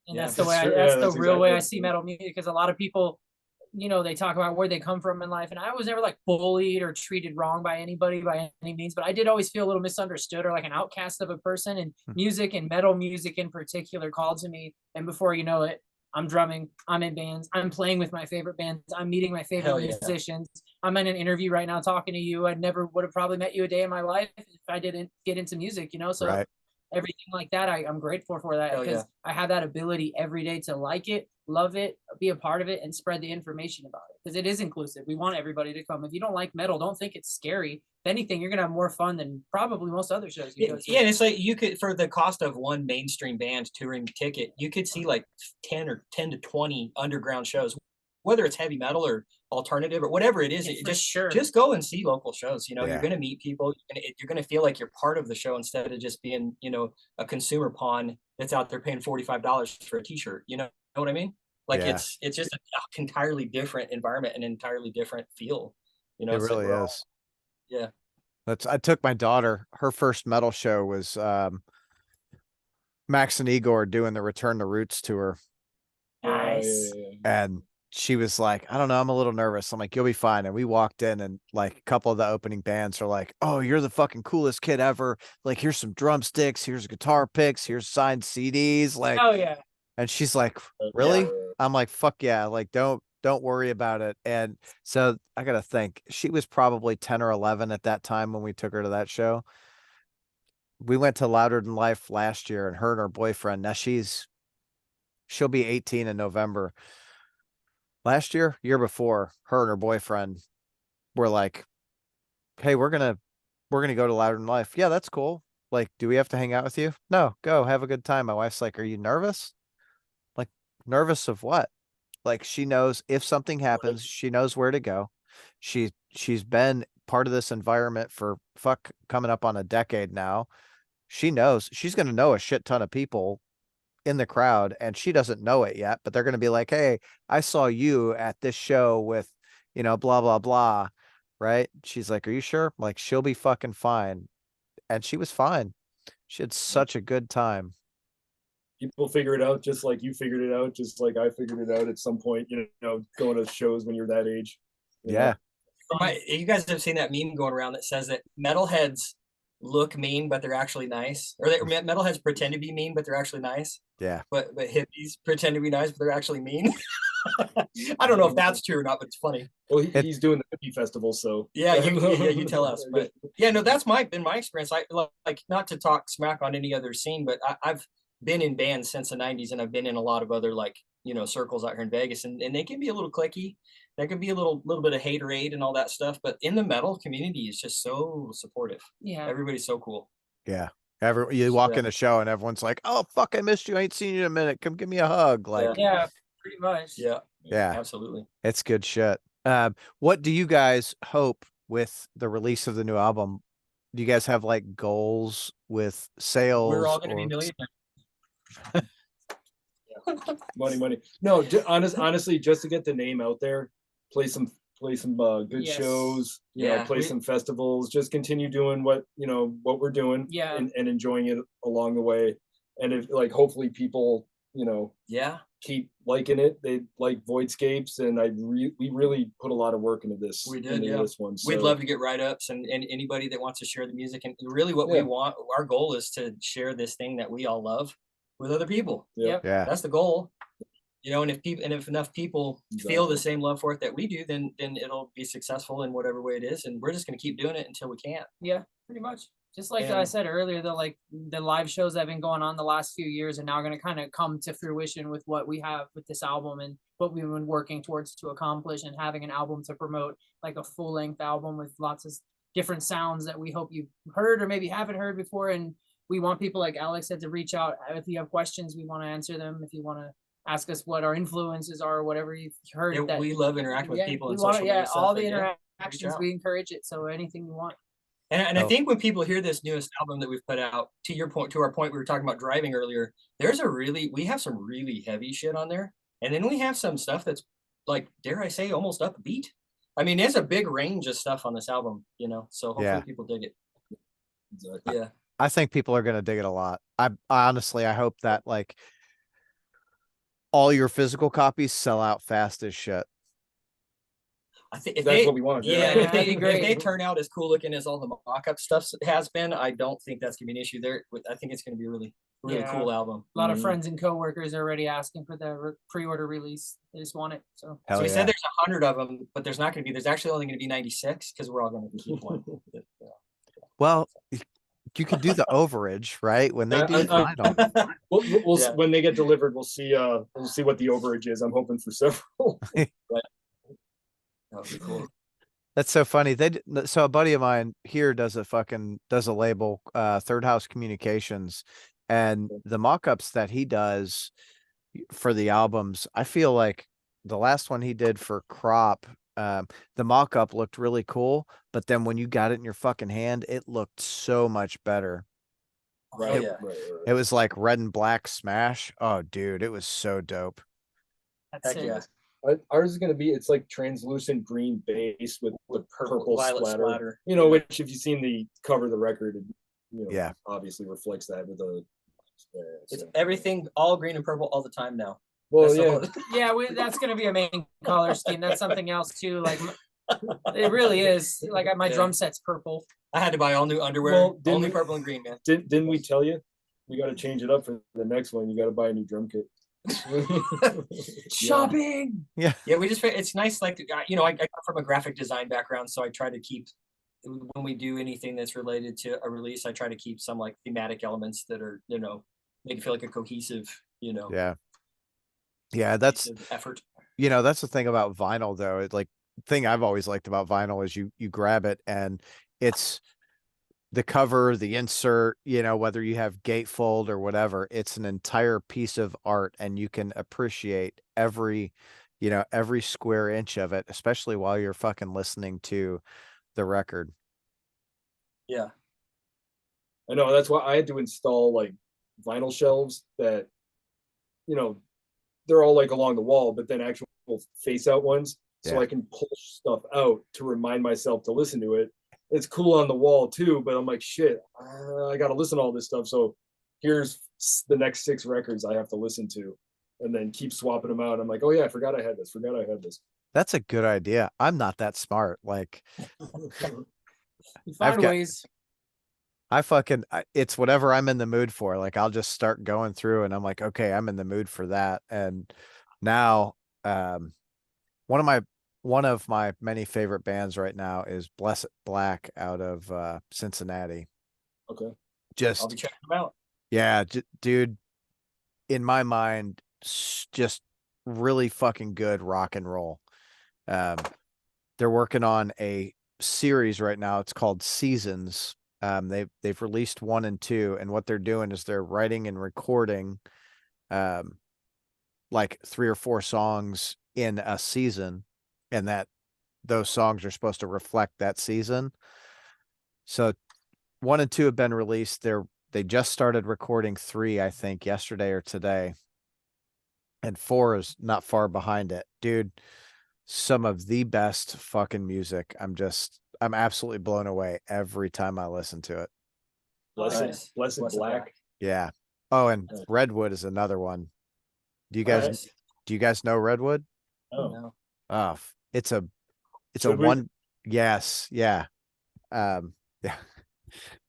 And that's the way that's the real way I see metal music, because a lot of people, you know, they talk about where they come from in life. And I was never like bullied or treated wrong by anybody by any means, but I did always feel a little misunderstood or like an outcast of a person. And music and metal music in particular called to me. And before you know it, I'm drumming, I'm in bands, I'm playing with my favorite bands, I'm meeting my favorite musicians. I'm in an interview right now talking to you. I never would have probably met you a day in my life if I didn't get into music, you know? So everything like that, I'm grateful for that because I have that ability every day to like it, love it, be a part of it, and spread the information about it because it is inclusive. We want everybody to come. If you don't like metal, don't think it's scary. If anything, you're gonna have more fun than probably most other shows you go to. Yeah, and it's like you could, for the cost of one mainstream band touring ticket, you could see like 10 to 20 underground shows, whether it's heavy metal or alternative or whatever it is. Just go and see local shows. You know, you're going to meet people. You're going to feel like you're part of the show instead of just being, you know, a consumer pawn that's out there paying $45 for a t-shirt. You know what I mean? Like it's just an entirely different environment, an entirely different feel. You know, it really is. Yeah. I took my daughter, her first metal show was Max and Igor doing the Return to Roots tour. Nice. And she was like, I don't know, I'm a little nervous. I'm like, you'll be fine. And we walked in and like a couple of the opening bands are like, oh, you're the fucking coolest kid ever. Like, here's some drumsticks, here's guitar picks, here's signed CDs. Like, oh yeah. And she's like, really? I'm like, fuck yeah. Like, don't worry about it. And so I got to think she was probably 10 or 11 at that time when we took her to that show. We went to Louder Than Life last year and her and her boyfriend, now she'll be 18 in November. Last year before, her and her boyfriend were like, hey, we're going to go to Louder Than Life. Yeah, that's cool. Like, do we have to hang out with you? No, go have a good time. My wife's like, are you nervous? Like, nervous of what? Like, she knows if something happens, she knows where to go. She's been part of this environment for coming up on a decade now. She knows she's going to know a shit ton of people in the crowd, and she doesn't know it yet, but they're going to be like, hey, I saw you at this show with, you know, blah, blah, blah. Right. She's like, are you sure? Like, she'll be fucking fine. And she was fine. She had such a good time. People figure it out just like you figured it out, just like I figured it out at some point, you know, going to shows when you're that age. Yeah. You guys have seen that meme going around that says that metalheads look mean, but they're actually nice. Or metalheads pretend to be mean, but they're actually nice. Yeah. But hippies pretend to be nice, but they're actually mean. I don't know if that's true or not, but it's funny. Well, he's doing the hippie festival, so yeah, you tell us. But yeah, no, that's been my experience. I like, not to talk smack on any other scene, but I've been in bands since the 90s, and I've been in a lot of other, like, you know, circles out here in Vegas, and they can be a little cliquey. There can be a little bit of haterade and all that stuff, but in the metal community is just so supportive. Yeah, everybody's so cool. Yeah, You walk Yeah. in a show and everyone's like, "Oh fuck, I missed you. I ain't seen you in a minute. Come give me a hug." Like, Yeah, pretty much. Yeah. yeah, Absolutely. it's good shit. What do you guys hope with the release of the new album? Do you guys have like goals with sales? We're all going to be or- millionaires. Money. No, honestly, just to get the name out there, play some good Yes. shows, Yeah, play some festivals, just continue doing what we're doing, Yeah. and enjoying it along the way. And if like hopefully people, Yeah. keep liking it. They like Voidscapes, and we really put a lot of work into this. We did, into yeah. this one. We'd So, love to get write-ups and anybody that wants to share the music. And really what we Yeah. want, our goal is to share this thing that we all love with other people. yeah, Yeah. That's the goal. And if enough people feel the Exactly. same love for it that we do, then it'll be successful in whatever way it is. And we're just going to keep doing it until we can't. Yeah, pretty much. Just like I And- said earlier, the live shows that have been going on the last few years are now going to kind of come to fruition with what we have with this album and what we've been working towards to accomplish, and having an album to promote, like a full length album with lots of different sounds that we hope you've heard or maybe haven't heard before. And we want people, like Alex said, to reach out. If you have questions, we want to answer them. If you want to ask us what our influences are, or whatever you've heard. Yeah, that, we love interacting with yeah, people we and want social yeah, media stuff. all the but yeah, interactions, out. we encourage it. So anything you want. And Oh. I think when people hear this newest album that we've put out, to our point, we were talking about driving earlier. We have some really heavy shit on there, and then we have some stuff that's like, dare I say, almost upbeat. I mean, there's a big range of stuff on this album, so hopefully Yeah. people dig it. exactly. Yeah. I think people are going to dig it a lot. I honestly, I hope that like all your physical copies sell out fast as shit. I think if That's they, what we want. yeah, Yeah, if that'd be they great. turn out as cool looking as all the mock-up stuff has been, I don't think that's gonna be an issue there. I think it's gonna be a really Yeah. cool album. A lot of Mhm. friends and coworkers are already asking for the pre-order release. They just want it. So Hell So we yeah. said there's 100 of them, but there's actually only going to be 96 because we're all going to keep one. Well, you could do the overage, right? When they do vinyl. We'll Yeah. when they get delivered, we'll see what the overage is. I'm hoping for several. That would be cool. That's so funny. So a buddy of mine here does a label, Third House Communications, and the mock-ups that he does for the albums, I feel like the last one he did for Crop, the mock-up looked really cool, but then when you got it in your fucking hand, it looked so much better. Right. It- Yeah. It was like red and black smash. Oh, dude, it was so dope. that's Heck it. yeah. Ours is going to be, it's like translucent green base with purple violet splatter. splatter. Which if you've seen the cover of the record, Yeah. obviously reflects that with a. It's everything all green and purple all the time now. Well, That's the yeah. whole- Yeah, that's gonna be a main color scheme. That's something else too. Like it really is. Like my Yeah. drum set's purple. I had to buy all new underwear, Well, didn't only we- purple and green, man. Didn't we tell you? We got to change it up for the next one. You got to buy a new drum kit. Shopping. Yeah, it's nice. Like, I come from a graphic design background, so I try to keep, when we do anything that's related to a release, I try to keep some like thematic elements that are, make it feel like a cohesive, Yeah. Yeah, that's cohesive effort. that's the thing about vinyl though. It's like thing I've always liked about vinyl is you grab it and it's the cover, the insert, whether you have gatefold or whatever, it's an entire piece of art and you can appreciate every square inch of it, especially while you're fucking listening to the record. Yeah. I know, that's why I had to install like vinyl shelves that, they're all like along the wall, but then actual face out ones. So Yeah. I can pull stuff out to remind myself to listen to it. It's cool on the wall too, but I'm like, shit, I got to listen to all this stuff. So here's the next 6 records I have to listen to, and then keep swapping them out. I'm like, oh yeah, I forgot I had this. That's a good idea. I'm not that smart. Like You find got- ways. it's whatever I'm in the mood for. Like I'll just start going through and I'm like, okay, I'm in the mood for that. And now, one of my many favorite bands right now is Blessed Black out of Cincinnati. Okay. I'll Just be checking them out. yeah, dude, in my mind, just really fucking good rock and roll. They're working on a series right now. It's called Seasons, They've released 1 and 2, and what they're doing is they're writing and recording like 3 or 4 songs in a season, and that those songs are supposed to reflect that season. So 1 and 2 have been released. They just started recording 3, I think, yesterday or today. And 4 is not far behind it. Dude, some of the best fucking music. I'm absolutely blown away every time I listen to it. Blessed Black. Yeah. Oh, and Redwood is another one. Do you guys know Redwood? Oh, No. Oh, it's a Should we? one. Yes. Yeah. Yeah.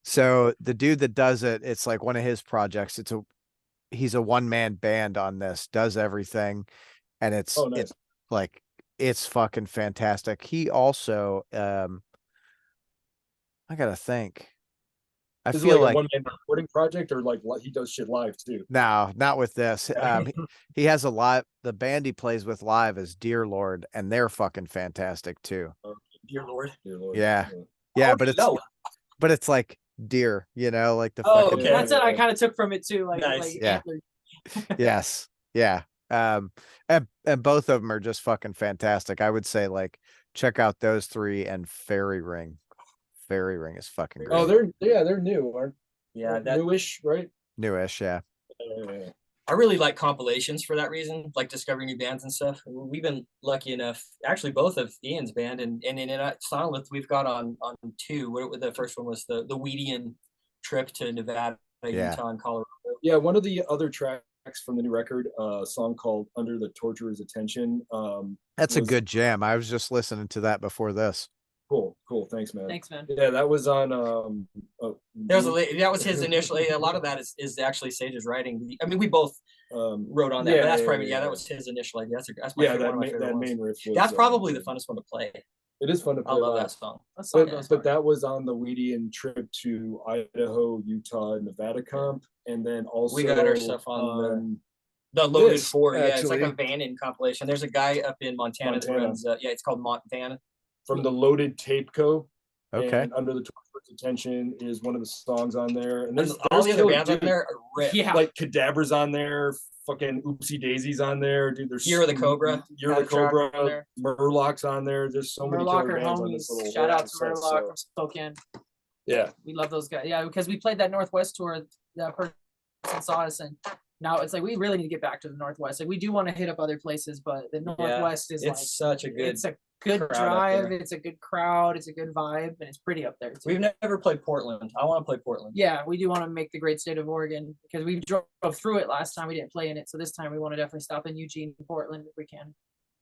So the dude that does it, it's like one of his projects. He's a one-man band on this, does everything. And it's nice. like, it's fucking fantastic. He also, I gotta think. I Is it feel like a like one-man recording project, or like he does shit live too? no, not with this. He has the band he plays with live is Dear Lord, and they're fucking fantastic too. Dear Lord. Dear Lord. Yeah. Yeah, but it's like deer, like the Oh, fucking okay. That's what I kind of took from it too. Like, Nice. like Yeah. antler. Yes. Yeah. And both of them are just fucking fantastic. I would say like check out those 3 and Fairy Ring. Fairy Ring is fucking great. Oh, they're new, aren't? Yeah, newish, right? Newish, yeah. I really like compilations for that reason, like discovering new bands and stuff. We've been lucky enough, actually, both of Ian's band and in Sonolith, we've got on 2. The first one was the Weedian trip to Nevada, Utah, and Colorado. Yeah, one of the other tracks from the new record, a song called "Under the Torturer's Attention." That's a good jam. I was just listening to that before this. Cool. Thanks, man. Thanks, man. Yeah, that was on. That was his initially. A lot of that is actually Sage's writing. I mean, we both wrote on that, but that's probably that was his initial idea. That's one of my favorite ones. Main riff. That's probably the funnest one to play. It is fun to play. I love that song. But that was on the Weedian trip to Idaho, Utah, Nevada comp, and then also we got our stuff on the Loaded 4. Yeah, it's like a Vannon compilation. There's a guy up in Montana. that runs. It's called Mont Van. From the Loaded Tape Co. Okay. And Under the Torturer's Attention is one of the songs on there. And there's all the other bands on there are ripped. Yeah. Like Cadaver's on there, fucking Oopsie Daisies on there, dude. There's Year of the Cobra. Murloc's on there. There's so many killer bands on this little. Shout out to Murloc from Spokane. Yeah. We love those guys. Yeah, because we played that Northwest tour. That person saw us, and now it's like we really need to get back to the Northwest. Like we do want to hit up other places, but the Northwest is it's such a good. It's a good drive. It's a good crowd. It's a good vibe, and it's pretty up there too. We've never played Portland. I want to play Portland. Yeah, we do want to make the great state of Oregon because we drove through it last time. We didn't play in it, so this time we want to definitely stop in Eugene, Portland if we can.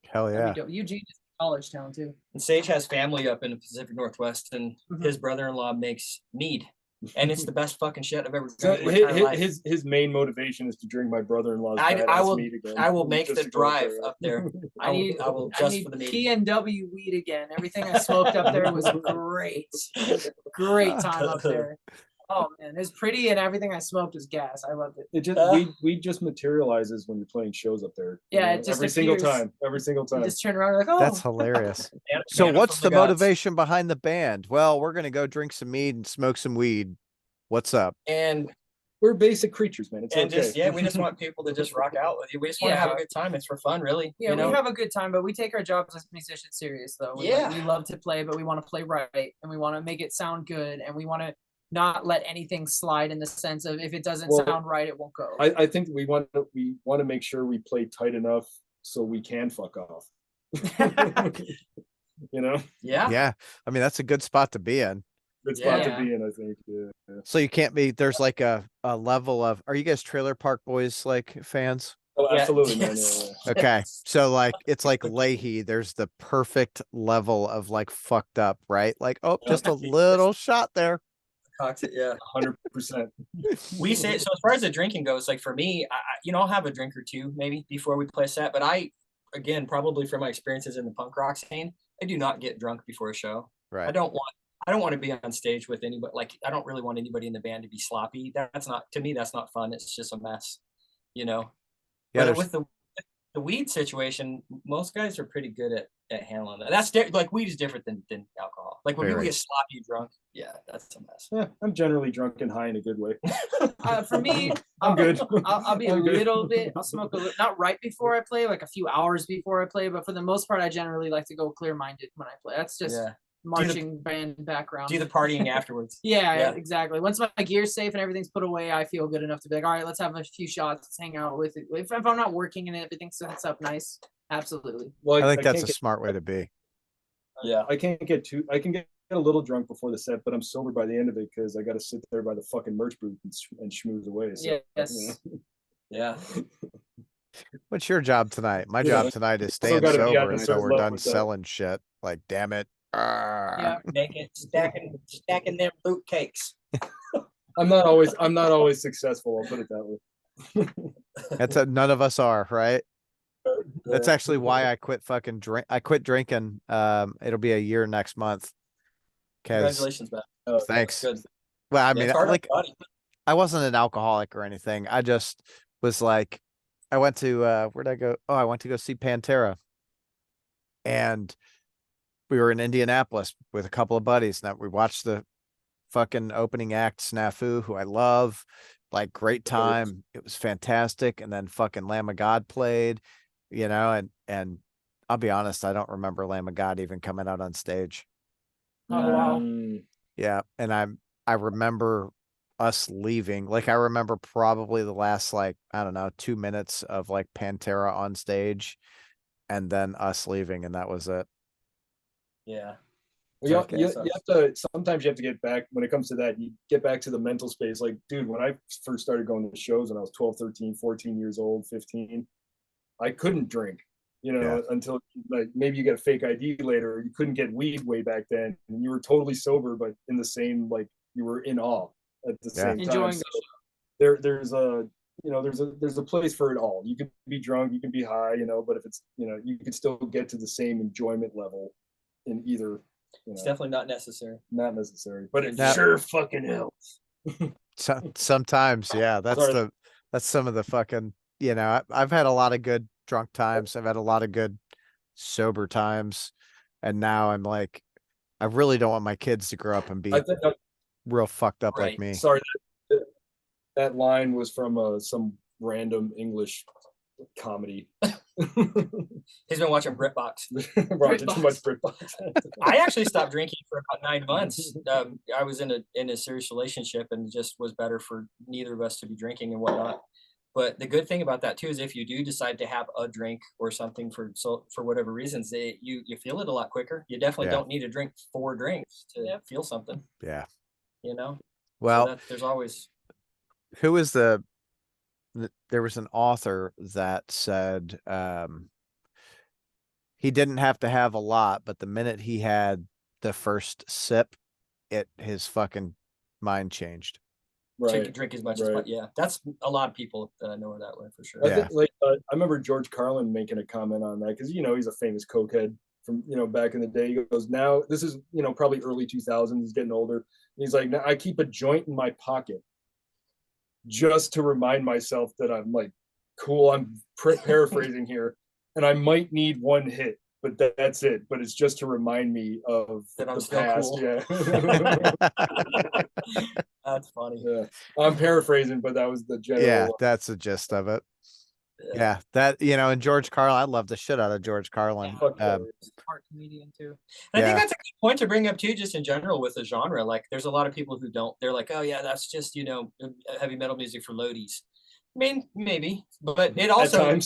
Hell yeah! Eugene is a college town too. And Sage has family up in the Pacific Northwest, and his brother-in-law makes mead. And it's the best fucking shit I've ever done. His main motivation is to drink my brother-in-law's mead again. I will make the drive up there. I will just for the mead. P&W weed again. Everything I smoked up there was great. Great time up there. Oh man, it's pretty, and everything I smoked was gas. I loved it. It just weed just materializes when you're playing shows up there. Yeah, it just every single time. You just turn around and like, oh, that's hilarious. So what's the motivation behind the band? Well, we're gonna go drink some mead and smoke some weed. What's up? And we're basic creatures, man. It's okay. We just want people to just rock out with you. We just want to have a good time. It's for fun, really. Yeah, we have a good time, but we take our jobs as musicians serious, though. We love to play, but we want to play right, and we want to make it sound good, and we want to not let anything slide in the sense of if it doesn't sound right, it won't go. I think we want to make sure we play tight enough so we can fuck off. Yeah. I mean, that's a good spot to be in. Good spot to be in, I think. Yeah. So you can't be. There's like a level of. Are you guys Trailer Park Boys like fans? Oh, absolutely, man. Yeah. Okay, so like it's like Leahy. There's the perfect level of like fucked up, right? Like just a little shot there. Yeah, 100%. We say so as far as the drinking goes. Like for me, I'll have a drink or two maybe before we play a set. But again, probably from my experiences in the punk rock scene, I do not get drunk before a show. Right. I don't want to be on stage with anybody. Like I don't really want anybody in the band to be sloppy. That's not, to me, that's not fun. It's just a mess, Yeah. But with the the weed situation, most guys are pretty good at handling that. That's like weed is different than alcohol. Like when people get sloppy drunk, yeah, that's a mess. Yeah, I'm generally drunk and high in a good way. For me, I'm good. I'll be a little bit. I'll smoke a little, not right before I play, like a few hours before I play. But for the most part, I generally like to go clear-minded when I play. That's just marching band background. Do the partying afterwards. Yeah, exactly. Once my gear's safe and everything's put away, I feel good enough to be like, all right, let's have a few shots, let's hang out with it. If I'm not working and everything sets up nice, absolutely. Well, I think that's a smart way to be. Yeah, I can get a little drunk before the set, but I'm sober by the end of it because I got to sit there by the fucking merch booth and schmooze away. So, yes. Yeah. What's your job tonight? My job tonight is staying sober until we're done selling shit. Like, damn it. Yeah, stacking them boot cakes. I'm not always successful. I'll put it that way. None of us are, right? That's actually why I quit drinking. It'll be a year next month. Congratulations, man. Thanks. Good. Well, I mean, I wasn't an alcoholic or anything. I just was like, I went to where'd I go? Oh, I went to go see Pantera. And we were in Indianapolis with a couple of buddies. Now we watched the fucking opening act, Snafu, who I love. Like, great time. It was fantastic. And then fucking Lamb of God played, and I'll be honest, I don't remember Lamb of God even coming out on stage. Oh wow. Yeah. And I remember us leaving. Like, I remember probably the last, like, I don't know, 2 minutes of like Pantera on stage and then us leaving, and that was it. Yeah. Well, you have to, sometimes you have to get back when it comes to that. You get back to the mental space. Like, dude, when I first started going to shows when I was 12, 13, 14 years old, 15, I couldn't drink, until like maybe you get a fake ID later. You couldn't get weed way back then, and you were totally sober, but in the same, like, you were in awe at the same time. Enjoying so there's a place for it all. You can be drunk, you can be high, but if it's, you can still get to the same enjoyment level in either. It's definitely not necessary. Not necessary, but it sure fucking helps. Sometimes, yeah. That's some of the fucking, I've had a lot of good drunk times. I've had a lot of good sober times, and now I'm like, I really don't want my kids to grow up and be real fucked up like me. Sorry, that line was from some random English comedy. He's been watching BritBox. Watching too much BritBox. I actually stopped drinking for about 9 months. I was in a serious relationship, and it just was better for neither of us to be drinking and whatnot. But the good thing about that too is if you do decide to have a drink or something for whatever reasons, you feel it a lot quicker. You definitely don't need to drink 4 drinks to feel something. Yeah. Well, so there's always. Who is there was an author that said he didn't have to have a lot, but the minute he had the first sip, his fucking mind changed. Right. Drink as much as that's a lot of people that I know are that way for sure. I remember George Carlin making a comment on that because he's a famous cokehead from back in the day. He goes, now this is probably early 2000s. He's getting older. And he's like, now I keep a joint in my pocket just to remind myself that I'm like cool. I'm paraphrasing here, and I might need one hit, but that's it. But it's just to remind me of that I'm the still past. Cool. Yeah. That's funny. Yeah. I'm paraphrasing, but that was the general. Yeah, that's the gist of it. Yeah, that and George Carlin, I love the shit out of George Carlin. Art comedian too. And I think that's a good point to bring up too, just in general with the genre. Like, there's a lot of people who don't. They're like, oh yeah, that's just heavy metal music for loadies. I mean, maybe, but it also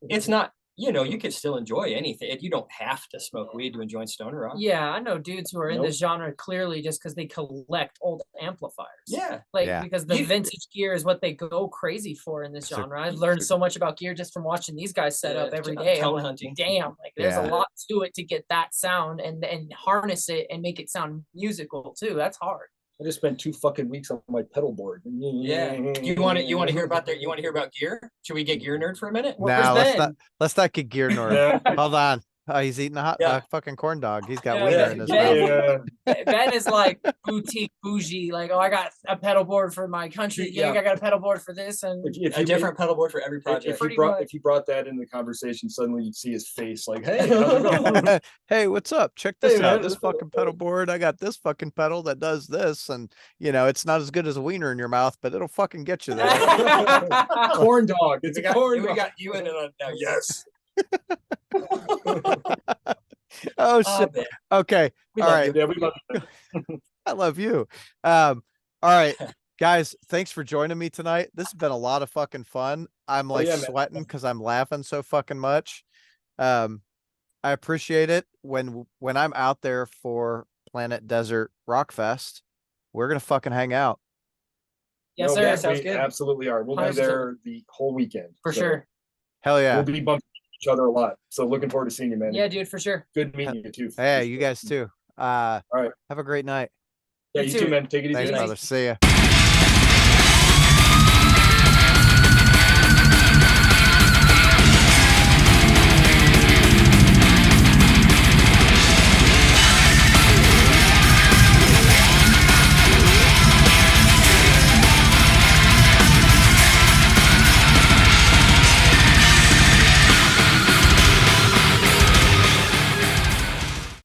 it's not. You could still enjoy anything. You don't have to smoke weed to enjoy stoner rock. Yeah, I know dudes who are in this genre clearly just because they collect old amplifiers. Yeah. Because the vintage gear is what they go crazy for in this genre. I've learned so much about gear just from watching these guys set up every day. Talent hunting. Damn, there's a lot to it to get that sound and harness it and make it sound musical too. That's hard. I just spent 2 fucking weeks on my pedal board. Yeah. You want to hear about gear? Should we get gear nerd for a minute? No, let's not get gear nerd. Hold on. He's eating a Yeah. fucking corn dog. He's got Yeah, wiener yeah, in his yeah. mouth. Ben is like boutique bougie. Like, oh, I got a pedal board for my country gig. Yeah. I got a pedal board for this, and If A you different pedal board for every project. if you brought that in the conversation, suddenly you'd see his face like, hey, how's it going? Hey, what's up? Check this Hey, out. man. This fucking pedal board. I got this fucking pedal that does this, and it's not as good as a wiener in your mouth, but it'll fucking get you there. Corn dog. It's We a corn we dog. got you in it on now. Yes. Oh Oh, shit. man. Okay. We All love right. you. Yeah, we love you. I love you. All right, guys, thanks for joining me tonight. This has been a lot of fucking fun. I'm like yeah, man. sweating because I'm laughing so fucking much. I appreciate it. When I'm out there for Planet Desert Rock Fest, we're gonna fucking hang out. yes, No, sir. yeah, sounds we good. absolutely are. We'll be 100%. there the whole weekend. For So sure. Hell yeah. We'll be bumping each other a lot. So looking forward to seeing you, man. Yeah, dude, for sure. Good meeting you too. Hey, you guys too. All right. Have a great night. Yeah, You you too. too, man. Take it easy. Thanks, Easy. brother. See ya.